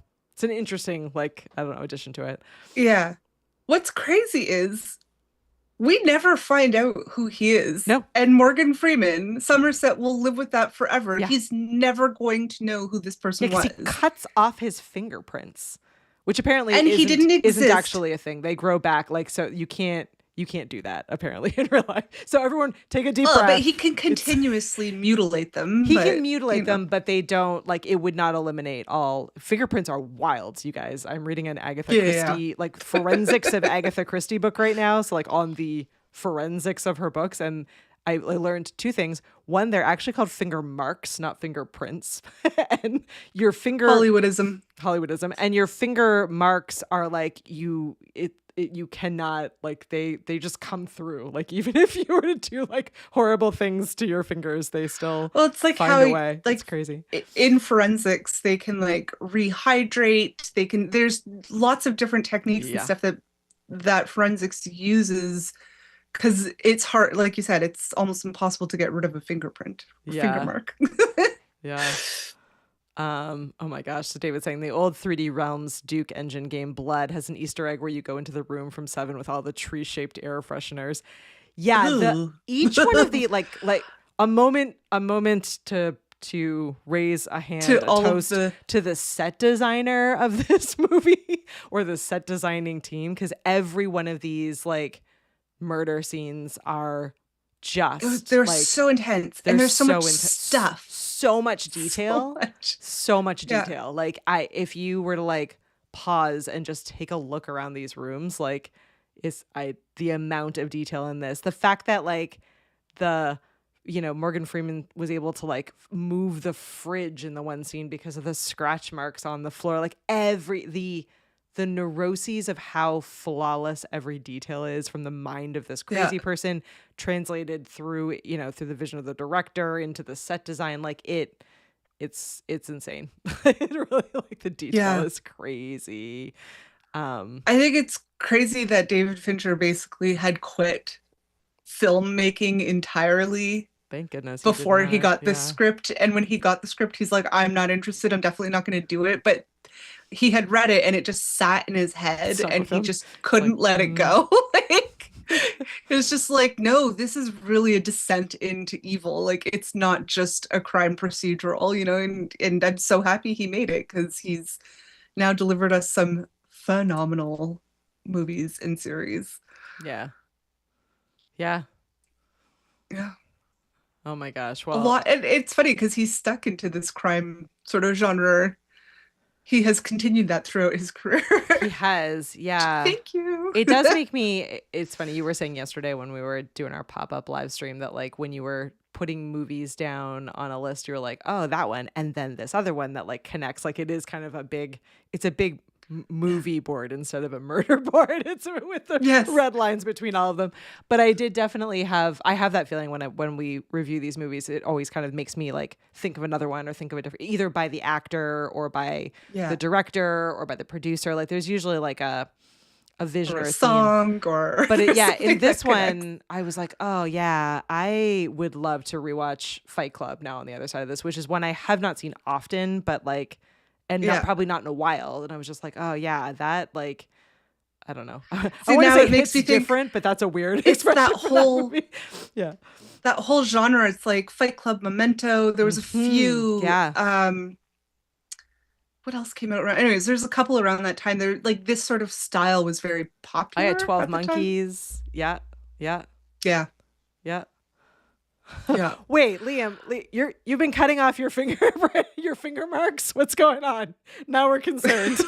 interesting, like, I don't know, addition to it. Yeah. What's crazy is we never find out who he is. No. And Morgan Freeman, Somerset will live with that forever. Yeah. He's never going to know who this person was. He cuts off his fingerprints, which apparently he didn't exist. Isn't actually a thing. They grow back, like, so you can't do that apparently in real life. So everyone take a deep breath. But he can continuously mutilate them. He can mutilate them, but they don't, like, it would not eliminate all. Fingerprints are wild, you guys. I'm reading an Agatha Christie, like forensics of Agatha Christie book right now. So like on the forensics of her books. And I learned two things. One, they're actually called finger marks, not fingerprints. And your finger Hollywoodism. And your finger marks are like you cannot, like, they just come through. Like even if you were to do like horrible things to your fingers, they still it's like find how a way. It's crazy. In forensics, they can like rehydrate. There's lots of different techniques and stuff that forensics uses. Because it's hard, like you said, it's almost impossible to get rid of a fingerprint, finger mark. Yeah. Oh my gosh. So David's saying the old 3D Realms Duke engine game Blood has an Easter egg where you go into the room from 7 with all the tree-shaped air fresheners. Yeah. Each one of the like a moment to raise a hand, a toast to the set designer of this movie or the set designing team, because every one of these like murder scenes are just they're like, so intense, and there's so much stuff, so much detail, so much detail. Like if you were to like pause and just take a look around these rooms, like the amount of detail in this, the fact that like Morgan Freeman was able to like move the fridge in the one scene because of the scratch marks on the floor, like the neuroses of how flawless every detail is from the mind of this crazy person translated through the vision of the director into the set design. Like it's insane. It really, like, the detail is crazy. I think it's crazy that David Fincher basically had quit filmmaking entirely. Thank goodness. Before he got the script. And when he got the script, he's like, I'm not interested. I'm definitely not going to do it. But he had read it and it just sat in his head and he just couldn't let it go. Like, it was just like, no, this is really a descent into evil. Like, it's not just a crime procedural, and I'm so happy he made it, because he's now delivered us some phenomenal movies and series. Yeah. Oh my gosh. Well, a lot. And it's funny because he's stuck into this crime sort of genre. He has continued that throughout his career. He has, yeah. Thank you. It does make me, it's funny, you were saying yesterday when we were doing our pop-up live stream that like when you were putting movies down on a list, you were like, oh, that one, and then this other one that like connects. Like it is kind of a big movie board instead of a murder board. It's with the Yes. red lines between all of them. But I did definitely have that feeling when we review these movies, it always kind of makes me like think of another one or think of a different, either by the actor or by the director or by the producer. Like there's usually like a vision or a song theme. or But in something this that connects. one, I was like, oh yeah, I would love to rewatch Fight Club now on the other side of this, which is one I have not seen often, but like, and probably not in a while. And I was just like, oh yeah, that like, I don't know. I See, want to now say it makes me think different, but that's a weird it's expression that for whole movie. Yeah. that whole genre. It's like Fight Club, Memento. There was a few. What else came out around? Anyways, there's a couple around that time. There, like this sort of style was very popular. I had 12 at the time. Monkeys. Yeah. Yeah. Yeah. Wait, Liam, you've been cutting off your finger marks. What's going on? Now we're concerned.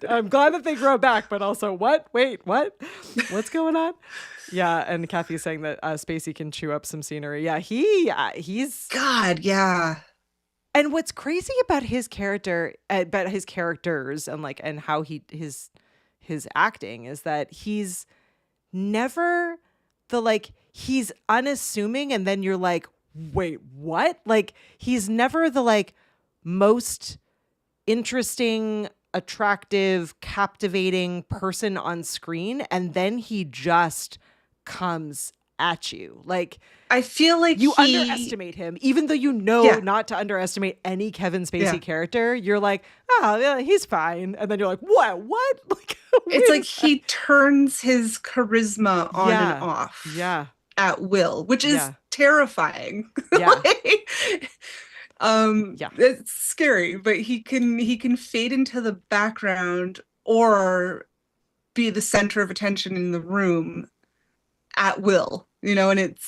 I'm glad that they grow back, but also what? Wait, what? What's going on? Yeah, and Kathy's saying that Spacey can chew up some scenery. Yeah, he's God. Yeah. And what's crazy about his character, about his characters, and how his acting is that he's never he's unassuming, and then you're like, wait, what? Like he's never the like most interesting, attractive, captivating person on screen, and then he just comes at you. Like I feel like you underestimate him, even though you know not to underestimate any Kevin Spacey character. You're like, oh, yeah, he's fine. And then you're like, what? Like, it's like he turns his charisma on and off at will, which is terrifying. Yeah. It's scary, but he can fade into the background or be the center of attention in the room at will, and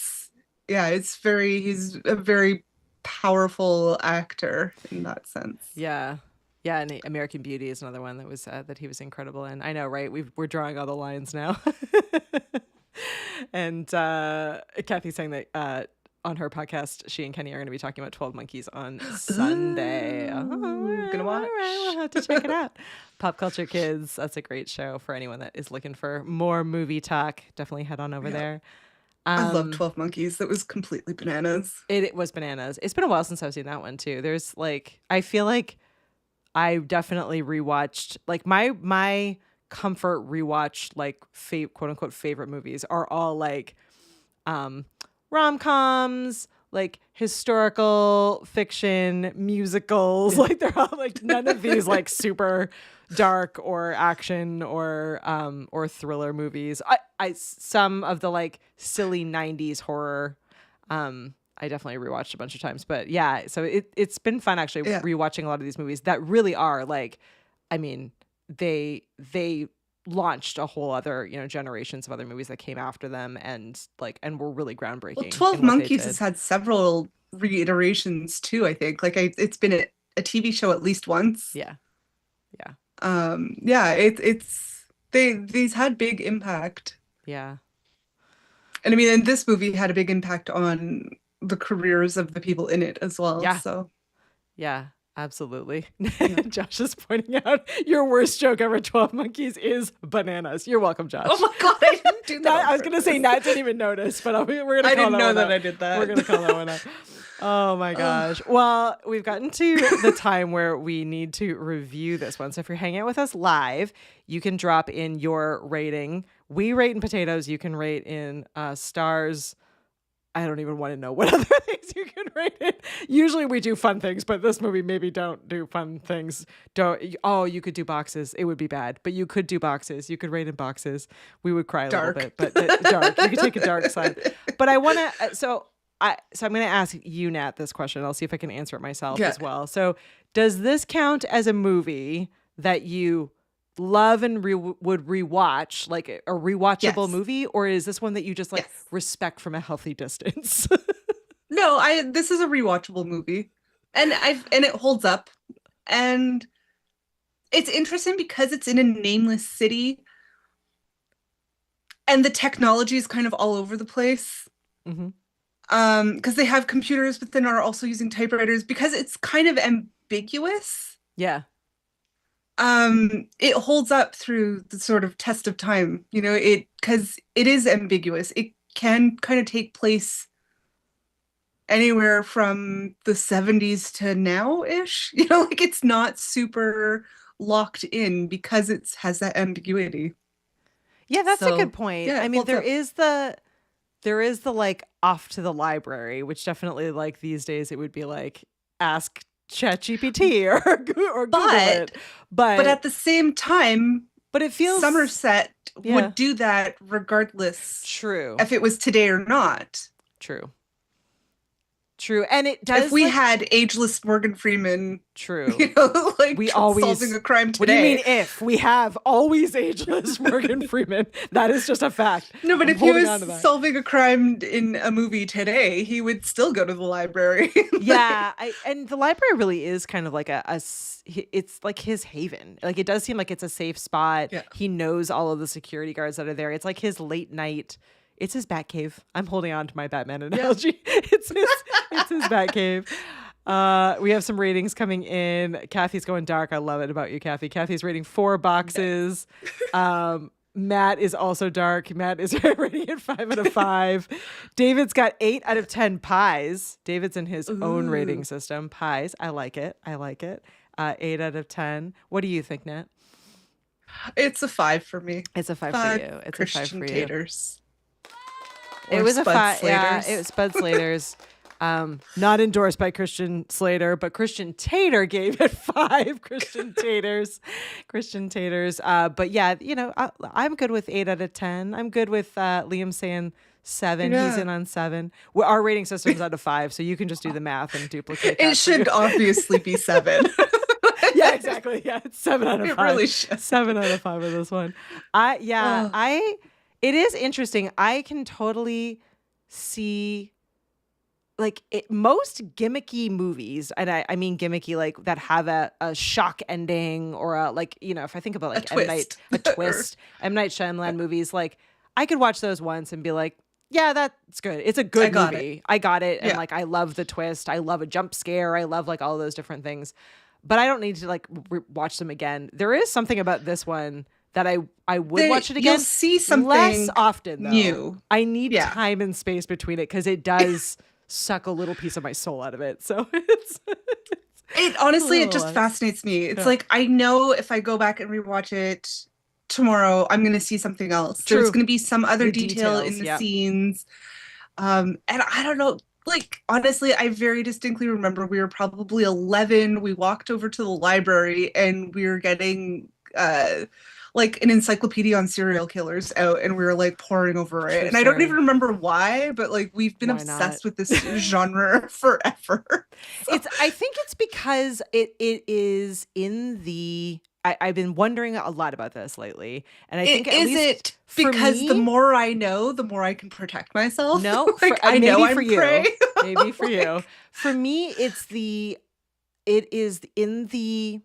he's a very powerful actor in that sense. Yeah, and American Beauty is another one that was that he was incredible in. I know, right? We're drawing all the lines now. And Kathy's saying that on her podcast, she and Kenny are going to be talking about 12 Monkeys on Sunday. Gonna watch. All right, we'll have to check it out. Pop Culture Kids, that's a great show for anyone that is looking for more movie talk. Definitely head on over there. I love 12 Monkeys. That was completely bananas. It was bananas. It's been a while since I've seen that one too. There's like, I feel like I definitely rewatched, like my comfort rewatch, like quote unquote favorite movies are all like rom-coms, like historical fiction, musicals. Like they're all like, none of these like super dark or action or thriller movies. I some of the like silly 90s horror I definitely rewatched a bunch of times, but yeah, so it's been fun actually rewatching a lot of these movies that really are like, I mean, they launched a whole other, generations of other movies that came after them and were really groundbreaking. Well, 12 Monkeys has had several reiterations too, I think. Like it's been a TV show at least once. Yeah. These had big impact. Yeah. And I mean, and this movie had a big impact on the careers of the people in it as well. Yeah. So yeah, absolutely. Josh is pointing out your worst joke ever, 12 Monkeys, is bananas. You're welcome, Josh. Oh my God, I didn't do that. I was going to say Nat didn't even notice, but we're going to call that one out. I didn't know that I did that. We're going to call that one out. Oh my gosh. Well, we've gotten to the time where we need to review this one. So if you're hanging out with us live, you can drop in your rating. We rate in potatoes. You can rate in stars. I don't even want to know what other things you can rate in. Usually we do fun things, but this movie maybe don't do fun things. You could do boxes. It would be bad, but you could do boxes. You could rate in boxes. We would cry a little bit, but dark. You could take a dark side. But I want to, so I'm going to ask you, Nat, this question. I'll see if I can answer it myself as well. So does this count as a movie that you love and would rewatch, like a rewatchable movie, or is this one that you just respect from a healthy distance? No, this is a rewatchable movie, and it holds up, and it's interesting because it's in a nameless city, and the technology is kind of all over the place. Mm-hmm. Because they have computers, but then are also using typewriters because it's kind of ambiguous. Yeah. It holds up through the sort of test of time, because it is ambiguous. It can kind of take place anywhere from the 70s to now-ish. Like it's not super locked in because it has that ambiguity. Yeah, that's a So, good point. yeah, I it mean, holds up. there is the like off to the library, which definitely like these days it would be like ask ChatGPT or Google it. But at the same time, But it feels Somerset Yeah. would do that regardless true. if it was today or not. True. And it does If we like, had ageless Morgan Freeman, true. like We always solving a crime today. What do you mean if? We have always ageless Morgan Freeman. That is just a fact. No, but I'm if he holding on to was that. solving a crime in a movie today, he would still go to the library. Yeah, and the library really is kind of like it's like his haven. Like it does seem like it's a safe spot. Yeah. He knows all of the security guards that are there. It's like his late night. It's his Batcave. I'm holding on to my Batman analogy. It's his Batcave. We have some ratings coming in. Kathy's going dark. I love it about you, Kathy. Kathy's rating 4 boxes. Matt is also dark. Matt is rating it 5 out of 5. David's got 8 out of 10 pies. David's in his own rating system. Pies. I like it. 8 out of 10. What do you think, Nat? It's a 5 for me. It's a 5 for you. It's Christian a 5 for you. taters. It Or was a Spud 5. Yeah, Slaters. it was Spud Slater's. Not endorsed by Christian Slater, but Christian Tater gave it 5. Christian Taters. But yeah, I'm good with 8 out of 10. I'm good with Liam saying 7. Yeah. He's in on 7. Well, our rating system's out of 5, so you can just do the math and duplicate that. It should obviously be 7. Yeah, exactly. Yeah, it's 7 out of 5. It really should. 7 out of 5 of this one. It is interesting. I can totally see like most gimmicky movies, and I mean gimmicky like that have a shock ending or a like, if I think about like a twist, M. Night Shyamalan movies, like I could watch those once and be like, yeah, that's good. It's a good movie. I got it. And like, I love the twist. I love a jump scare. I love like all those different things, but I don't need to like watch them again. There is something about this one that I would watch it again. You'll see something less often though. new. I need time and space between it because it does suck a little piece of my soul out of it. So it just fascinates me. It's like I know if I go back and rewatch it tomorrow, I'm going to see something else. True. There's going to be some other New detail details, in the scenes. And I don't know. Like, honestly, I very distinctly remember we were probably 11. We walked over to the library and we were getting like an encyclopedia on serial killers out, and we were like poring over it. And I don't even remember why, but like we've been obsessed with this genre forever. So. I think it's because it is in the. I've been wondering a lot about this lately, and I think is it because the more I know, the more I can protect myself? No, like, I know I'm prey. Maybe for you. For me, it is in the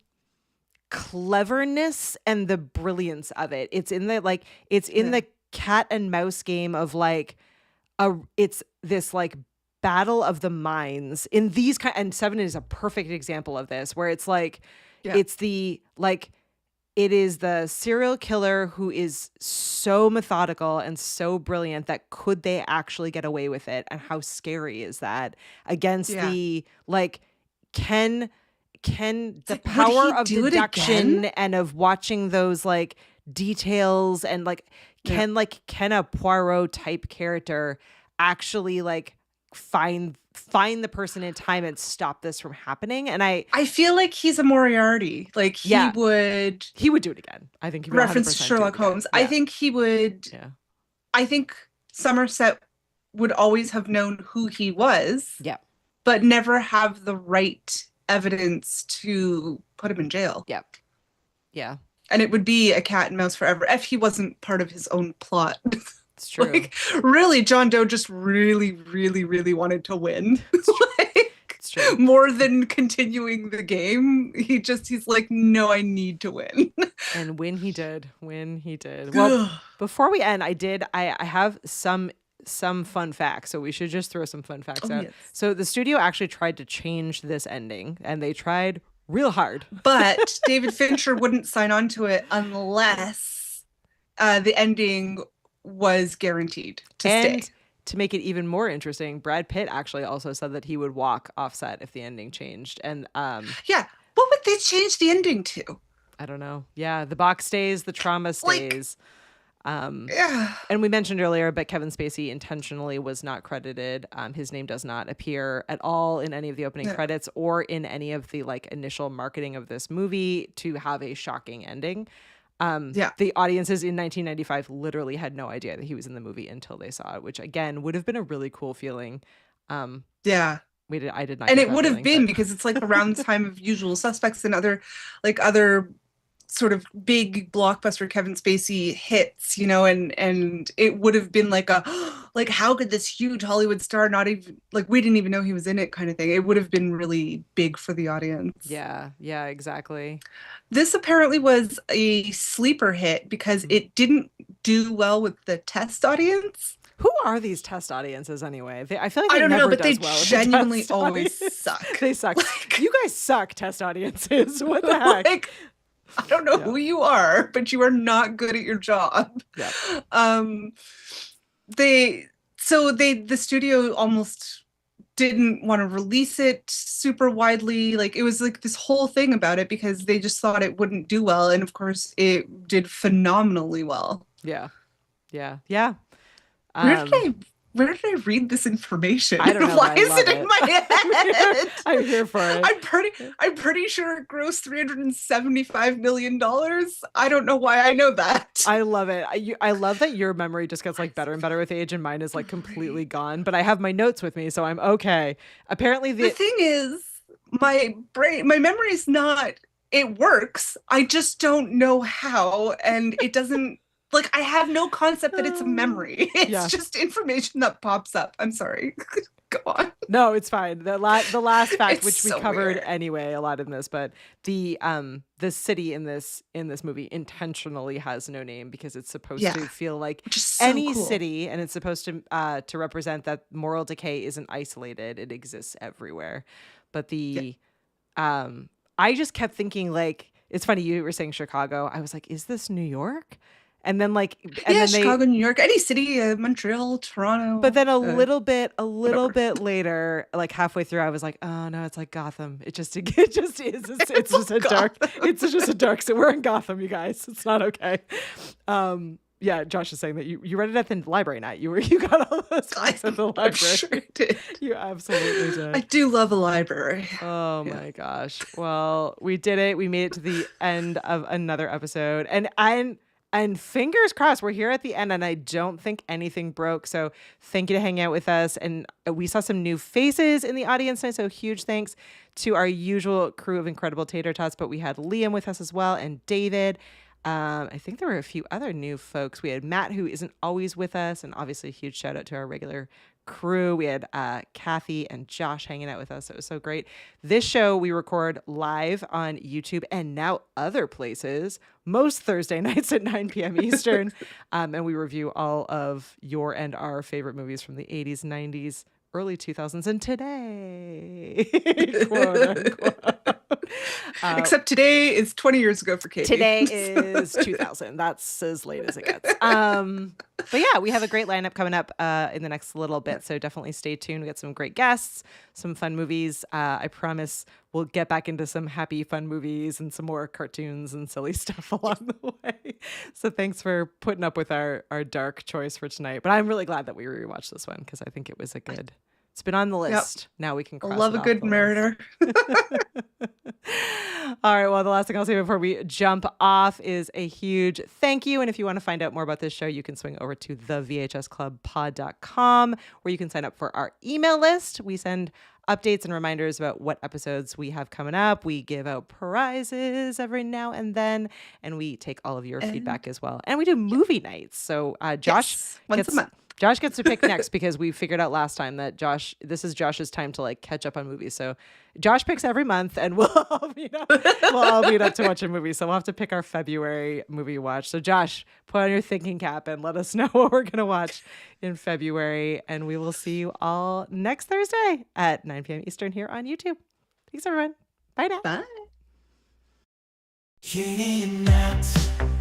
cleverness and the brilliance of it. It's in the the cat and mouse game of like it's this like battle of the minds in these and 7 is a perfect example of this, where it's like it's the like it is the serial killer who is so methodical and so brilliant that could they actually get away with it, and how scary is that against the like can the power of deduction and of watching those like details and like can a Poirot type character actually like find the person in time and stop this from happening? And I feel like he's a Moriarty. Like he would do it again. I think he would reference Sherlock Holmes. I think he would. Yeah. I think Somerset would always have known who he was. Yeah. But never have the right evidence to put him in jail. Yep. Yeah. And it would be a cat and mouse forever if he wasn't part of his own plot. It's true. Like, really, John Doe just really, really, really wanted to win. It's true. More than continuing the game. He's like, no, I need to win. And when he did. Well, before we end, I have some fun facts, so we should just throw some fun facts out. Yes. So the studio actually tried to change this ending, and they tried real hard. But David Fincher wouldn't sign on to it unless the ending was guaranteed to And stay. to make it even more interesting, Brad Pitt actually also said that he would walk offset if the ending changed. And Yeah. What would they change the ending to? I don't know. Yeah, the box stays, the trauma stays. Yeah. And we mentioned earlier, but Kevin Spacey intentionally was not credited. His name does not appear at all in any of the opening credits or in any of the like initial marketing of this movie to have a shocking ending. The audiences in 1995 literally had no idea that he was in the movie until they saw it, which again would have been a really cool feeling. Yeah. I did not. And get it that would have feeling, been but- because it's like around the time of Usual Suspects and other sort of big blockbuster Kevin Spacey hits, you know, and it would have been like a like how could this huge Hollywood star not even like we didn't even know he was in it kind of thing. It would have been really big for the audience. Yeah, exactly. This apparently was a sleeper hit because it didn't do well with the test audience. Who are these test audiences anyway? I feel like I don't know, never but they does well with the genuinely test always audience. suck. They suck. You guys suck, test audiences. What the heck? Like, I don't know who you are, but you are not good at your job. Yeah. The studio almost didn't want to release it super widely. Like it was like this whole thing about it because they just thought it wouldn't do well, and of course it did phenomenally well. Yeah. Where did I read this information? I don't know. Why is it in my head? I'm here for it. I'm pretty sure it grossed $375 million. I don't know why I know that. I love it. I love that your memory just gets like better and better with age, and mine is like completely gone. But I have my notes with me, so I'm okay. Apparently, the thing is, my memory is not. It works. I just don't know how, and it doesn't. Like, I have no concept that it's a memory. It's just information that pops up. I'm sorry. Go on. No, it's fine. The last fact, It's which we so covered weird. anyway a lot in this, but the city in this movie intentionally has no name because it's supposed to feel like so any cool. city, and it's supposed to represent that moral decay isn't isolated; it exists everywhere. But I just kept thinking like it's funny you were saying Chicago. I was like, is this New York? And then Chicago, New York, any city, Montreal, Toronto. But then a little bit later, like halfway through, I was like, oh no, it's like Gotham. It just is. It's just a dark. It's just a dark. So we're in Gotham, you guys. It's not okay. Yeah, Josh is saying that you read it at the library night. You got all those books at the library. I'm sure I did. You absolutely did. I do love a library. Oh my gosh. Well, we did it. We made it to the end of another episode, and fingers crossed, we're here at the end, and I don't think anything broke. So thank you to hanging out with us. And we saw some new faces in the audience tonight. So huge thanks to our usual crew of incredible tater tots. But we had Liam with us as well, and David. I think there were a few other new folks. We had Matt, who isn't always with us, and obviously a huge shout out to our regular crew. We had Kathy and Josh hanging out with us. It was so great. This show we record live on YouTube and now other places, most Thursday nights at 9 p.m. Eastern. And we review all of your and our favorite movies from the 80s, 90s, early 2000s, and today. Quote, unquote. Except today is 20 years ago for Katie. Today is 2000. That's as late as it gets. But yeah, we have a great lineup coming up in the next little bit. So definitely stay tuned. We got some great guests, some fun movies. I promise we'll get back into some happy, fun movies and some more cartoons and silly stuff along the way. So thanks for putting up with our dark choice for tonight. But I'm really glad that we rewatched this one because I think it was a good. It's been on the list. Yep. Now we can cross love it a off good the murder. All right. Well, the last thing I'll say before we jump off is a huge thank you. And if you want to find out more about this show, you can swing over to the VHSclubpod.com where you can sign up for our email list. We send updates and reminders about what episodes we have coming up. We give out prizes every now and then, and we take all of your feedback as well. And we do movie nights. So Josh once a month. Josh gets to pick next because we figured out last time that this is Josh's time to like catch up on movies. So Josh picks every month and we'll all meet up to watch a movie. So we'll have to pick our February movie watch. So Josh, put on your thinking cap and let us know what we're going to watch in February. And we will see you all next Thursday at 9 p.m. Eastern here on YouTube. Thanks everyone. Bye now. Bye. Kidnapped